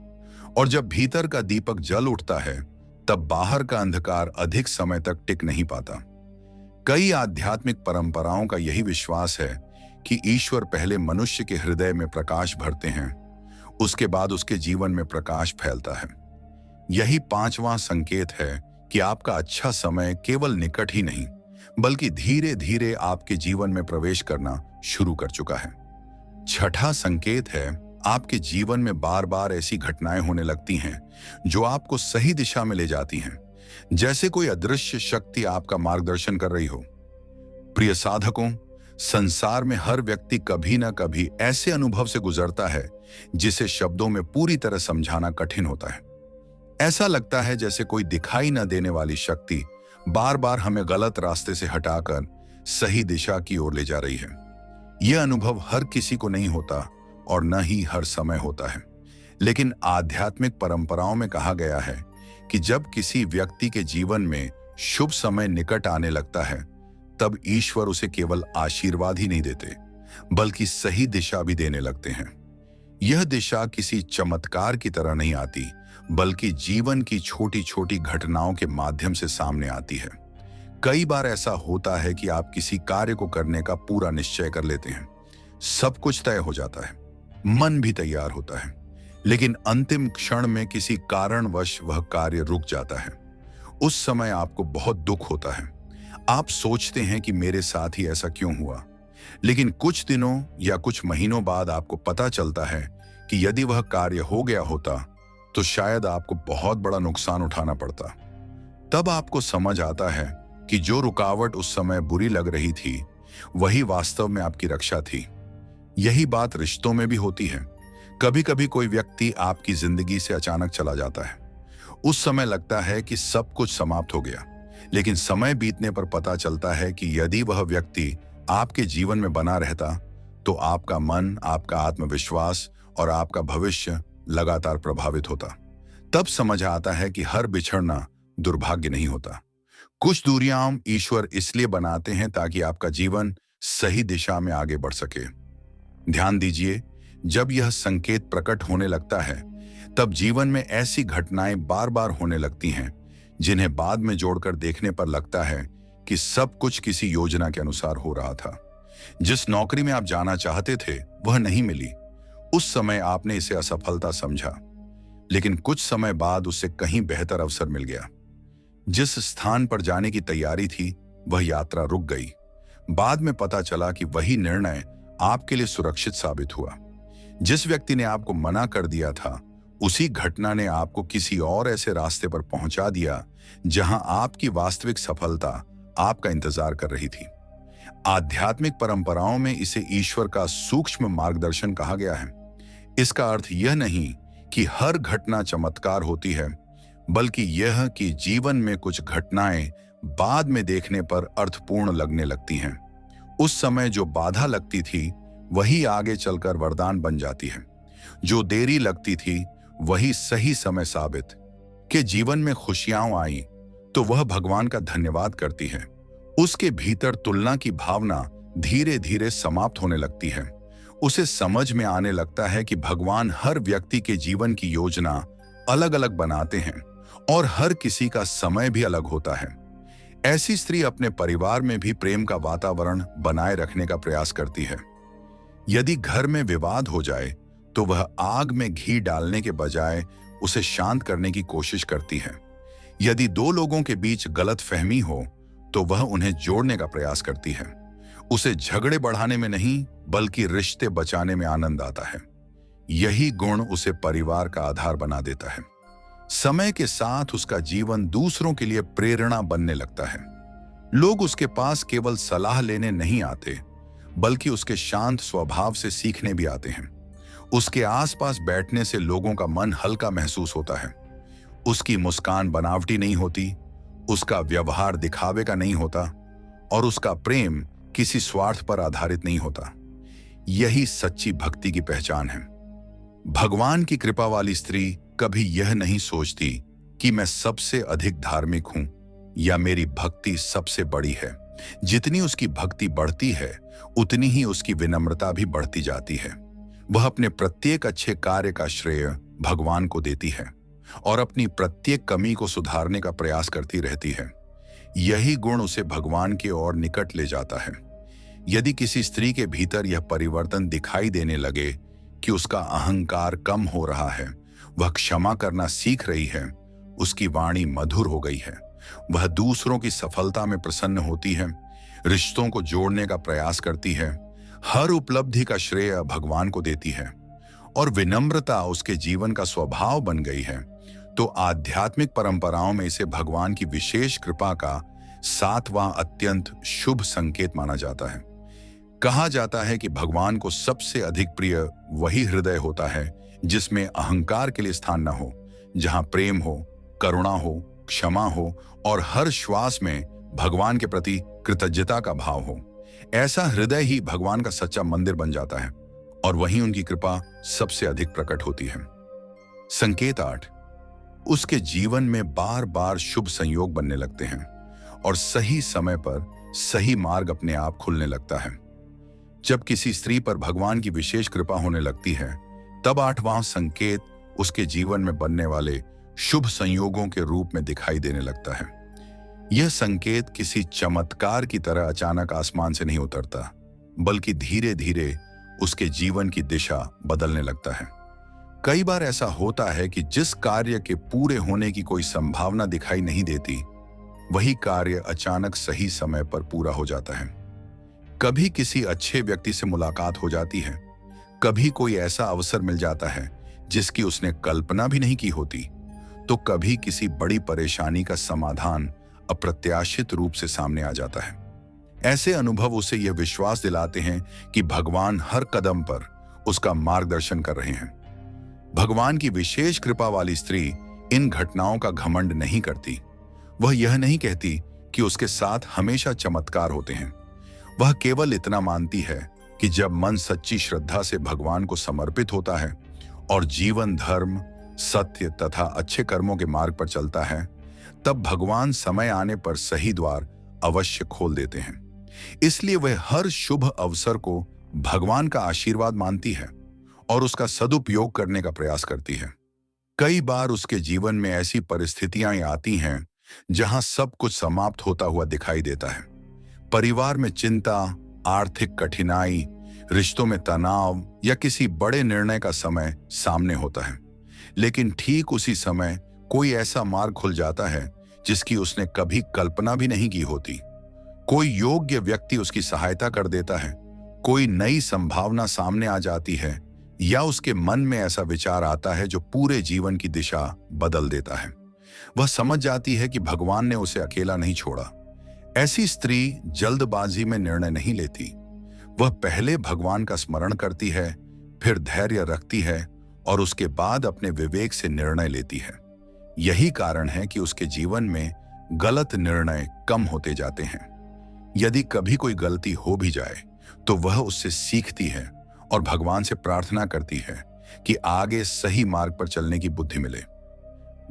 और जब भीतर का दीपक जल उठता है तब बाहर का अंधकार अधिक समय तक टिक नहीं पाता। कई आध्यात्मिक परंपराओं का यही विश्वास है कि ईश्वर पहले मनुष्य के हृदय में प्रकाश भरते हैं, उसके बाद उसके जीवन में प्रकाश फैलता है। यही पांचवां संकेत है कि आपका अच्छा समय केवल निकट ही नहीं बल्कि धीरे धीरे आपके जीवन में प्रवेश करना शुरू कर चुका है। छठा संकेत है, आपके जीवन में बार बार ऐसी घटनाएं होने लगती हैं जो आपको सही दिशा में ले जाती हैं, जैसे कोई अदृश्य शक्ति आपका मार्गदर्शन कर रही हो। प्रिय साधकों, संसार में हर व्यक्ति कभी ना कभी ऐसे अनुभव से गुजरता है जिसे शब्दों में पूरी तरह समझाना कठिन होता है। ऐसा लगता है जैसे कोई दिखाई न देने वाली शक्ति बार बार हमें गलत रास्ते से हटाकर सही दिशा की ओर ले जा रही है। यह अनुभव हर किसी को नहीं होता और न ही हर समय होता है, लेकिन आध्यात्मिक परंपराओं में कहा गया है कि जब किसी व्यक्ति के जीवन में शुभ समय निकट आने लगता है तब ईश्वर उसे केवल आशीर्वाद ही नहीं देते बल्कि सही दिशा भी देने लगते हैं। यह दिशा किसी चमत्कार की तरह नहीं आती बल्कि जीवन की छोटी छोटी घटनाओं के माध्यम से सामने आती है। कई बार ऐसा होता है कि आप किसी कार्य को करने का पूरा निश्चय कर लेते हैं, सब कुछ तय हो जाता है, मन भी तैयार होता है, लेकिन अंतिम क्षण में किसी कारणवश वह कार्य रुक जाता है। उस समय आपको बहुत दुख होता है। आप सोचते हैं कि मेरे साथ ही ऐसा क्यों हुआ, लेकिन कुछ दिनों या कुछ महीनों बाद आपको पता चलता है कि यदि वह कार्य हो गया होता तो शायद आपको बहुत बड़ा नुकसान उठाना पड़ता। तब आपको समझ आता है कि जो रुकावट उस समय बुरी लग रही थी वही वास्तव में आपकी रक्षा थी। यही बात रिश्तों में भी होती है। कभी कभी कोई व्यक्ति आपकी जिंदगी से अचानक चला जाता है। उस समय लगता है कि सब कुछ समाप्त हो गया, लेकिन समय बीतने पर पता चलता है कि यदि वह व्यक्ति आपके जीवन में बना रहता तो आपका मन, आपका आत्मविश्वास और आपका भविष्य लगातार प्रभावित होता। तब समझ आता है कि हर बिछड़ना दुर्भाग्य नहीं होता। कुछ दूरियां ईश्वर इसलिए बनाते हैं ताकि आपका जीवन सही दिशा में आगे बढ़ सके। ध्यान दीजिए, जब यह संकेत प्रकट होने लगता है तब जीवन में ऐसी घटनाएं बार बार होने लगती हैं जिन्हें बाद में जोड़कर देखने पर लगता है कि सब कुछ किसी योजना के अनुसार हो रहा था। जिस नौकरी में आप जाना चाहते थे वह नहीं मिली। उस समय आपने इसे असफलता समझा, लेकिन कुछ समय बाद उससे कहीं बेहतर अवसर मिल गया। जिस स्थान पर जाने की तैयारी थी वह यात्रा रुक गई। बाद में पता चला कि वही निर्णय आपके लिए सुरक्षित साबित हुआ। जिस व्यक्ति ने आपको मना कर दिया था उसी घटना ने आपको किसी और ऐसे रास्ते पर पहुंचा दिया जहां आपकी वास्तविक सफलता आपका इंतजार कर रही थी। आध्यात्मिक परंपराओं में इसे ईश्वर का सूक्ष्म मार्गदर्शन कहा गया है। इसका अर्थ यह नहीं कि हर घटना चमत्कार होती है, बल्कि यह कि जीवन में कुछ घटनाएं बाद में देखने पर अर्थपूर्ण लगने लगती हैं। उस समय जो बाधा लगती थी वही आगे चलकर वरदान बन जाती है। जो देरी लगती थी वही सही समय साबित कि जीवन में खुशियां आई तो वह भगवान का धन्यवाद करती है। उसके भीतर तुलना की भावना धीरे धीरे समाप्त होने लगती है। उसे समझ में आने लगता है कि भगवान हर व्यक्ति के जीवन की योजना अलग अलग बनाते हैं और हर किसी का समय भी अलग होता है। ऐसी स्त्री अपने परिवार में भी प्रेम का वातावरण बनाए रखने का प्रयास करती है। यदि घर में विवाद हो जाए तो वह आग में घी डालने के बजाय उसे शांत करने की कोशिश करती है। यदि दो लोगों के बीच गलतफहमी हो तो वह उन्हें जोड़ने का प्रयास करती है। उसे झगड़े बढ़ाने में नहीं बल्कि रिश्ते बचाने में आनंद आता है। यही गुण उसे परिवार का आधार बना देता है। समय के साथ उसका जीवन दूसरों के लिए प्रेरणा बनने लगता है। लोग उसके पास केवल सलाह लेने नहीं आते बल्कि उसके शांत स्वभाव से सीखने भी आते हैं। उसके आसपास बैठने से लोगों का मन हल्का महसूस होता है। उसकी मुस्कान बनावटी नहीं होती, उसका व्यवहार दिखावे का नहीं होता और उसका प्रेम किसी स्वार्थ पर आधारित नहीं होता। यही सच्ची भक्ति की पहचान है। भगवान की कृपा वाली स्त्री कभी यह नहीं सोचती कि मैं सबसे अधिक धार्मिक हूं या मेरी भक्ति सबसे बड़ी है। जितनी उसकी भक्ति बढ़ती है उतनी ही उसकी विनम्रता भी बढ़ती जाती है। वह अपने प्रत्येक अच्छे कार्य का श्रेय भगवान को देती है और अपनी प्रत्येक कमी को सुधारने का प्रयास करती रहती है। यही गुण उसे भगवान की ओर निकट ले जाता है। यदि किसी स्त्री के भीतर यह परिवर्तन दिखाई देने लगे कि उसका अहंकार कम हो रहा है, वह क्षमा करना सीख रही है, उसकी वाणी मधुर हो गई है, वह दूसरों की सफलता में प्रसन्न होती है, रिश्तों को जोड़ने का प्रयास करती है, हर उपलब्धि का श्रेय भगवान को देती है और विनम्रता उसके जीवन का स्वभाव बन गई है, तो आध्यात्मिक परंपराओं में इसे भगवान की विशेष कृपा का 7वां अत्यंत शुभ संकेत माना जाता है। कहा जाता है कि भगवान को सबसे अधिक प्रिय वही हृदय होता है जिसमें अहंकार के लिए स्थान न हो, जहां प्रेम हो, करुणा हो, क्षमा हो और हर श्वास में भगवान के प्रति कृतज्ञता का भाव हो। ऐसा हृदय ही भगवान का सच्चा मंदिर बन जाता है और वहीं उनकी कृपा सबसे अधिक प्रकट होती है। संकेत 8, उसके जीवन में बार बार शुभ संयोग बनने लगते हैं और सही समय पर सही मार्ग अपने आप खुलने लगता है। जब किसी स्त्री पर भगवान की विशेष कृपा होने लगती है तब 8वां संकेत उसके जीवन में बनने वाले शुभ संयोगों के रूप में दिखाई देने लगता है। यह संकेत किसी चमत्कार की तरह अचानक आसमान से नहीं उतरता बल्कि धीरे धीरे उसके जीवन की दिशा बदलने लगता है। कई बार ऐसा होता है कि जिस कार्य के पूरे होने की कोई संभावना दिखाई नहीं देती, वही कार्य अचानक सही समय पर पूरा हो जाता है। कभी किसी अच्छे व्यक्ति से मुलाकात हो जाती है, कभी कोई ऐसा अवसर मिल जाता है जिसकी उसने कल्पना भी नहीं की होती, तो कभी किसी बड़ी परेशानी का समाधान अप्रत्याशित रूप से सामने आ जाता है। ऐसे अनुभव उसे यह विश्वास दिलाते हैं कि भगवान हर कदम पर उसका मार्गदर्शन कर रहे हैं। भगवान की विशेष कृपा वाली स्त्री इन घटनाओं का घमंड नहीं करती। वह यह नहीं कहती कि उसके साथ हमेशा चमत्कार होते हैं। वह केवल इतना मानती है कि जब मन सच्ची श्रद्धा से भगवान को समर्पित होता है और जीवन धर्म, सत्य तथा अच्छे कर्मों के मार्ग पर चलता है, तब भगवान समय आने पर सही द्वार अवश्य खोल देते हैं। इसलिए वह हर शुभ अवसर को भगवान का आशीर्वाद मानती है और उसका सदुपयोग करने का प्रयास करती है। कई बार उसके जीवन में ऐसी परिस्थितियां आती हैं जहां सब कुछ समाप्त होता हुआ दिखाई देता है। परिवार में चिंता, आर्थिक कठिनाई, रिश्तों में तनाव या किसी बड़े निर्णय का समय सामने होता है, लेकिन ठीक उसी समय कोई ऐसा मार्ग खुल जाता है जिसकी उसने कभी कल्पना भी नहीं की होती। कोई योग्य व्यक्ति उसकी सहायता कर देता है, कोई नई संभावना सामने आ जाती है या उसके मन में ऐसा विचार आता है जो पूरे जीवन की दिशा बदल देता है। वह समझ जाती है कि भगवान ने उसे अकेला नहीं छोड़ा। ऐसी स्त्री जल्दबाजी में निर्णय नहीं लेती। वह पहले भगवान का स्मरण करती है, फिर धैर्य रखती है और उसके बाद अपने विवेक से निर्णय लेती है। यही कारण है कि उसके जीवन में गलत निर्णय कम होते जाते हैं। यदि कभी कोई गलती हो भी जाए तो वह उससे सीखती है और भगवान से प्रार्थना करती है कि आगे सही मार्ग पर चलने की बुद्धि मिले।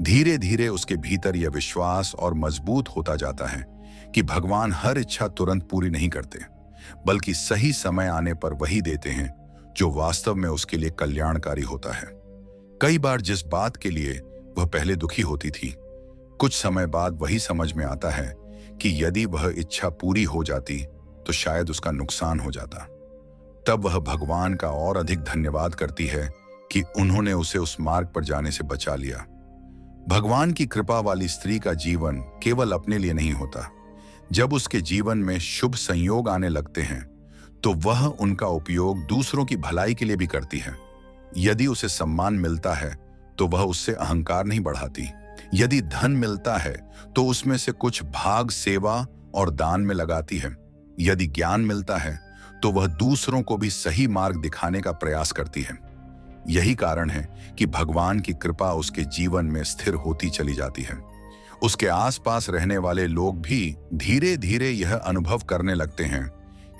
धीरे धीरे उसके भीतर यह विश्वास और मजबूत होता जाता है कि भगवान हर इच्छा तुरंत पूरी नहीं करते, बल्कि सही समय आने पर वही देते हैं जो वास्तव में उसके लिए कल्याणकारी होता है। कई बार जिस बात के लिए वह पहले दुखी होती थी, कुछ समय बाद वही समझ में आता है कि यदि वह इच्छा पूरी हो जाती तो शायद उसका नुकसान हो जाता। तब वह भगवान का और अधिक धन्यवाद करती है कि उन्होंने उसे उस मार्ग पर जाने से बचा लिया। भगवान की कृपा वाली स्त्री का जीवन केवल अपने लिए नहीं होता। जब उसके जीवन में शुभ संयोग आने लगते हैं तो वह उनका उपयोग दूसरों की भलाई के लिए भी करती है। यदि उसे सम्मान मिलता है तो वह उससे अहंकार नहीं बढ़ाती। यदि धन मिलता है तो उसमें से कुछ भाग सेवा और दान में लगाती है। यदि ज्ञान मिलता है तो वह दूसरों को भी सही मार्ग दिखाने का प्रयास करती है। यही कारण है कि भगवान की कृपा उसके जीवन में स्थिर होती चली जाती है। उसके आसपास रहने वाले लोग भी धीरे धीरे यह अनुभव करने लगते हैं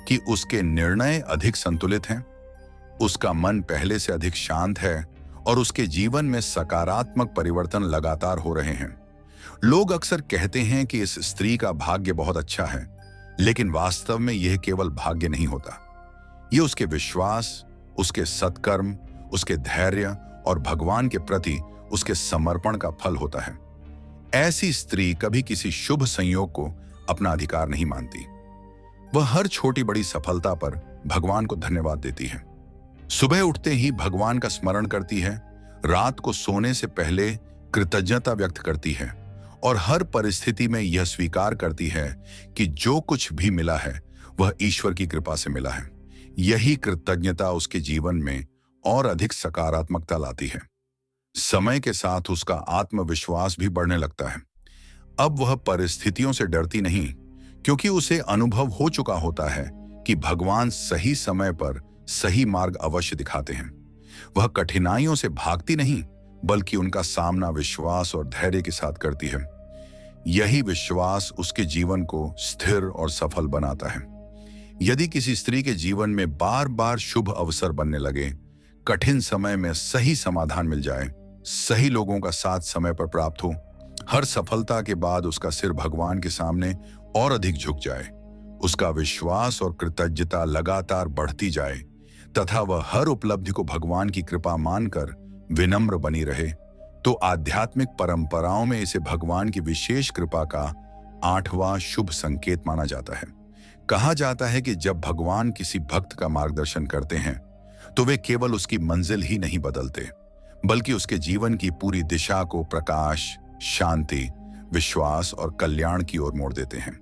कि उसके निर्णय अधिक संतुलित हैं, उसका मन पहले से अधिक शांत है और उसके जीवन में सकारात्मक परिवर्तन लगातार हो रहे हैं। लोग अक्सर कहते हैं कि इस स्त्री का भाग्य बहुत अच्छा है, लेकिन वास्तव में यह केवल भाग्य नहीं होता। यह उसके विश्वास, उसके सत्कर्म, उसके धैर्य और भगवान के प्रति उसके समर्पण का फल होता है। ऐसी स्त्री कभी किसी शुभ संयोग को अपना अधिकार नहीं मानती। वह हर छोटी बड़ी सफलता पर भगवान को धन्यवाद देती है। सुबह उठते ही भगवान का स्मरण करती है, रात को सोने से पहले कृतज्ञता व्यक्त करती है और हर परिस्थिति में यह स्वीकार करती है कि जो कुछ भी मिला है वह ईश्वर की कृपा से मिला है। यही कृतज्ञता उसके जीवन में और अधिक सकारात्मकता लाती है। समय के साथ उसका आत्मविश्वास भी बढ़ने लगता है। अब वह परिस्थितियों से डरती नहीं, क्योंकि उसे अनुभव हो चुका होता है कि भगवान सही समय पर सही मार्ग अवश्य दिखाते हैं। वह कठिनाइयों से भागती नहीं, बल्कि उनका सामना विश्वास और धैर्य के साथ करती है। यही विश्वास उसके जीवन को स्थिर और सफल बनाता है। यदि किसी स्त्री के जीवन में बार बार शुभ अवसर बनने लगे, कठिन समय में सही समाधान मिल जाए, सही लोगों का साथ समय पर प्राप्त हो, हर सफलता के बाद उसका सिर भगवान के सामने और अधिक झुक जाए, उसका विश्वास और कृतज्ञता लगातार बढ़ती जाए तथा वह हर उपलब्धि को भगवान की कृपा मानकर विनम्र बनी रहे, तो आध्यात्मिक परंपराओं में इसे भगवान की विशेष कृपा का 8वां शुभ संकेत माना जाता है। कहा जाता है कि जब भगवान किसी भक्त का मार्गदर्शन करते हैं तो वे केवल उसकी मंजिल ही नहीं बदलते, बल्कि उसके जीवन की पूरी दिशा को प्रकाश, शांति, विश्वास और कल्याण की ओर मोड़ देते हैं।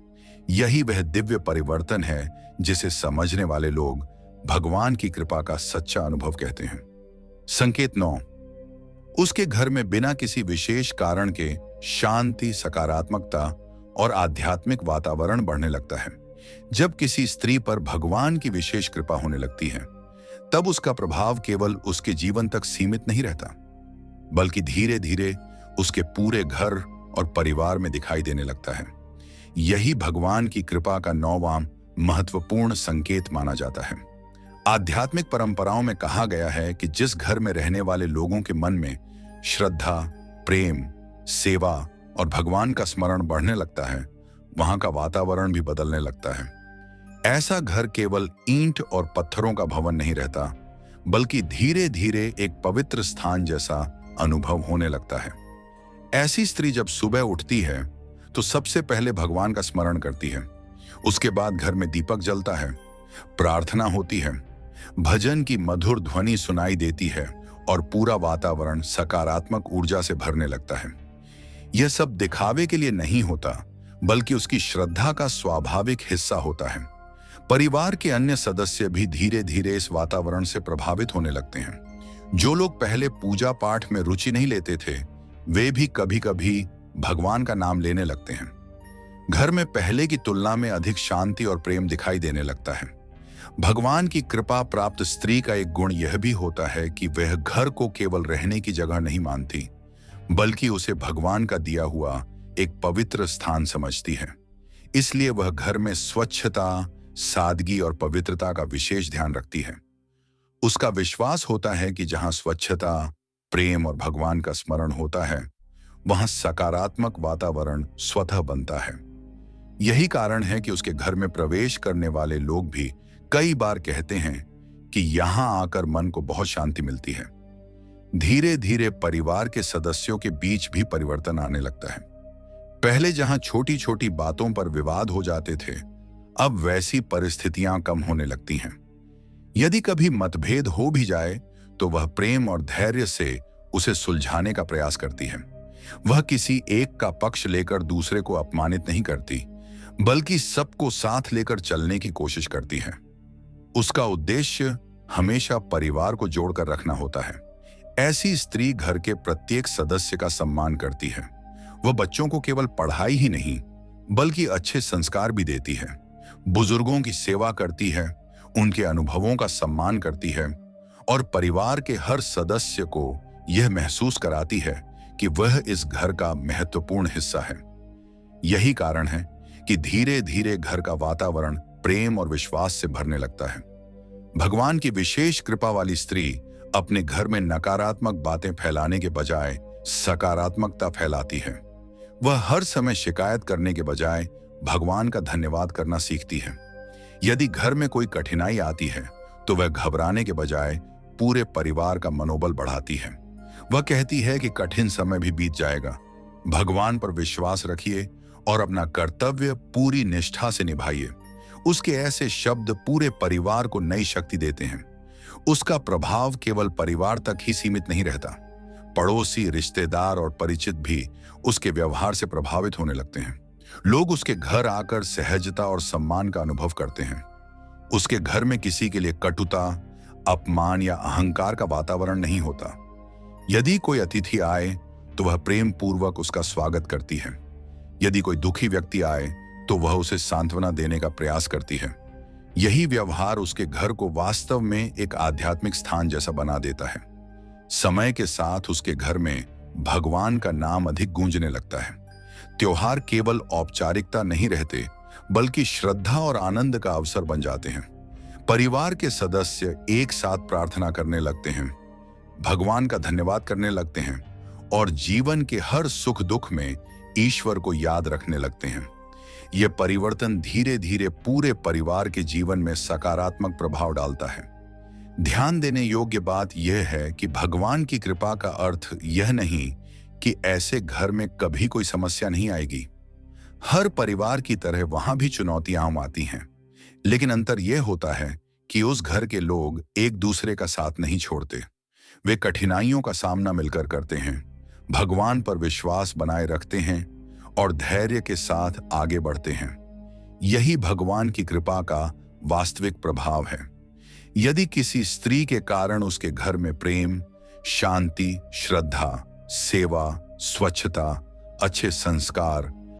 यही वह दिव्य परिवर्तन है जिसे समझने वाले लोग भगवान की कृपा का सच्चा अनुभव कहते हैं। संकेत 9, उसके घर में बिना किसी विशेष कारण के शांति, सकारात्मकता और आध्यात्मिक वातावरण बढ़ने लगता है। जब किसी स्त्री पर भगवान की विशेष कृपा होने लगती है, तब उसका प्रभाव केवल उसके जीवन तक सीमित नहीं रहता, बल्कि धीरे धीरे उसके पूरे घर और परिवार में दिखाई देने लगता है। यही भगवान की कृपा का 9वां महत्वपूर्ण संकेत माना जाता है। आध्यात्मिक परंपराओं में कहा गया है कि जिस घर में रहने वाले लोगों के मन में श्रद्धा, प्रेम, सेवा और भगवान का स्मरण बढ़ने लगता है, वहां का वातावरण भी बदलने लगता है। ऐसा घर केवल ईंट और पत्थरों का भवन नहीं रहता, बल्कि धीरे धीरे एक पवित्र स्थान जैसा अनुभव होने लगता है। ऐसी स्त्री जब सुबह उठती है तो सबसे पहले भगवान का स्मरण करती है। उसके बाद घर में दीपक जलता है, प्रार्थना होती है, भजन की मधुर ध्वनि सुनाई देती है और पूरा वातावरण सकारात्मक ऊर्जा से भरने लगता है। यह सब दिखावे के लिए नहीं होता, बल्कि उसकी श्रद्धा का स्वाभाविक हिस्सा होता है। परिवार के अन्य सदस्य भी धीरे धीरे इस वातावरण से प्रभावित होने लगते हैं। जो लोग पहले पूजा पाठ में रुचि नहीं लेते थे, वे भी कभी कभी भगवान का नाम लेने लगते हैं। घर में पहले की तुलना में अधिक शांति और प्रेम दिखाई देने लगता है। भगवान की कृपा प्राप्त स्त्री का एक गुण यह भी होता है कि वह घर को केवल रहने की जगह नहीं मानती, बल्कि उसे भगवान का दिया हुआ एक पवित्र स्थान समझती है। इसलिए वह घर में स्वच्छता, सादगी और पवित्रता का विशेष ध्यान रखती है। उसका विश्वास होता है कि जहां स्वच्छता, प्रेम और भगवान का स्मरण होता है, वहां सकारात्मक वातावरण स्वतः बनता है। यही कारण है कि उसके घर में प्रवेश करने वाले लोग भी कई बार कहते हैं कि यहां आकर मन को बहुत शांति मिलती है। धीरे धीरे परिवार के सदस्यों के बीच भी परिवर्तन आने लगता है। पहले जहां छोटी छोटी बातों पर विवाद हो जाते थे, अब वैसी परिस्थितियां कम होने लगती हैं। यदि कभी मतभेद हो भी जाए तो वह प्रेम और धैर्य से उसे सुलझाने का प्रयास करती है। वह किसी एक का पक्ष लेकर दूसरे को अपमानित नहीं करती, बल्कि सबको साथ लेकर चलने की कोशिश करती है। उसका उद्देश्य हमेशा परिवार को जोड़कर रखना होता है। ऐसी स्त्री घर के प्रत्येक सदस्य का सम्मान करती है। वह बच्चों को केवल पढ़ाई ही नहीं, बल्कि अच्छे संस्कार भी देती है। बुजुर्गों की सेवा करती है, उनके अनुभवों का सम्मान करती है और परिवार के हर सदस्य को यह महसूस कराती है कि वह इस घर का महत्वपूर्ण हिस्सा है। यही कारण है कि धीरे धीरे घर का वातावरण प्रेम और विश्वास से भरने लगता है। भगवान की विशेष कृपा वाली स्त्री अपने घर में नकारात्मक बातें फैलाने के बजाय सकारात्मकता फैलाती है। वह हर समय शिकायत करने के बजाय भगवान का धन्यवाद करना सीखती है। यदि घर में कोई कठिनाई आती है तो वह घबराने के बजाय पूरे परिवार का मनोबल बढ़ाती है। वह कहती है कि कठिन समय भी बीत जाएगा, भगवान पर विश्वास रखिए और अपना कर्तव्य पूरी निष्ठा से निभाइए। उसके ऐसे शब्द पूरे परिवार को नई शक्ति देते हैं। उसका प्रभाव केवल परिवार तक ही सीमित नहीं रहता, पड़ोसी, रिश्तेदार और परिचित भी उसके व्यवहार से प्रभावित होने लगते हैं। लोग उसके घर आकर सहजता और सम्मान का अनुभव करते हैं। उसके घर में किसी के लिए कटुता, अपमान या अहंकार का वातावरण नहीं होता। यदि कोई अतिथि आए तो वह प्रेम पूर्वक उसका स्वागत करती है। यदि कोई दुखी व्यक्ति आए तो वह उसे सांत्वना देने का प्रयास करती है। यही व्यवहार उसके घर को वास्तव में एक आध्यात्मिक स्थान जैसा बना देता है। समय के साथ उसके घर में भगवान का नाम अधिक गूंजने लगता है। त्योहार केवल औपचारिकता नहीं रहते, बल्कि श्रद्धा और आनंद का अवसर बन जाते हैं। परिवार के सदस्य एक साथ प्रार्थना करने लगते हैं, भगवान का धन्यवाद करने लगते हैं और जीवन के हर सुख दुख में ईश्वर को याद रखने लगते हैं। यह परिवर्तन धीरे धीरे पूरे परिवार के जीवन में सकारात्मक प्रभाव डालता है। ध्यान देने योग्य बात यह है कि भगवान की कृपा का अर्थ यह नहीं कि ऐसे घर में कभी कोई समस्या नहीं आएगी। हर परिवार की तरह वहां भी चुनौतियां आती हैं, लेकिन अंतर यह होता है कि उस घर के लोग एक दूसरे का साथ नहीं छोड़ते। वे कठिनाइयों का सामना मिलकर करते हैं, भगवान पर विश्वास बनाए रखते हैं और धैर्य के साथ आगे बढ़ते हैं। यही भगवान की कृपा का वास्तविक प्रभाव है। यदि किसी स्त्री के कारण उसके घर में प्रेम, शांति, श्रद्धा, सेवा, स्वच्छता, अच्छे संस्कार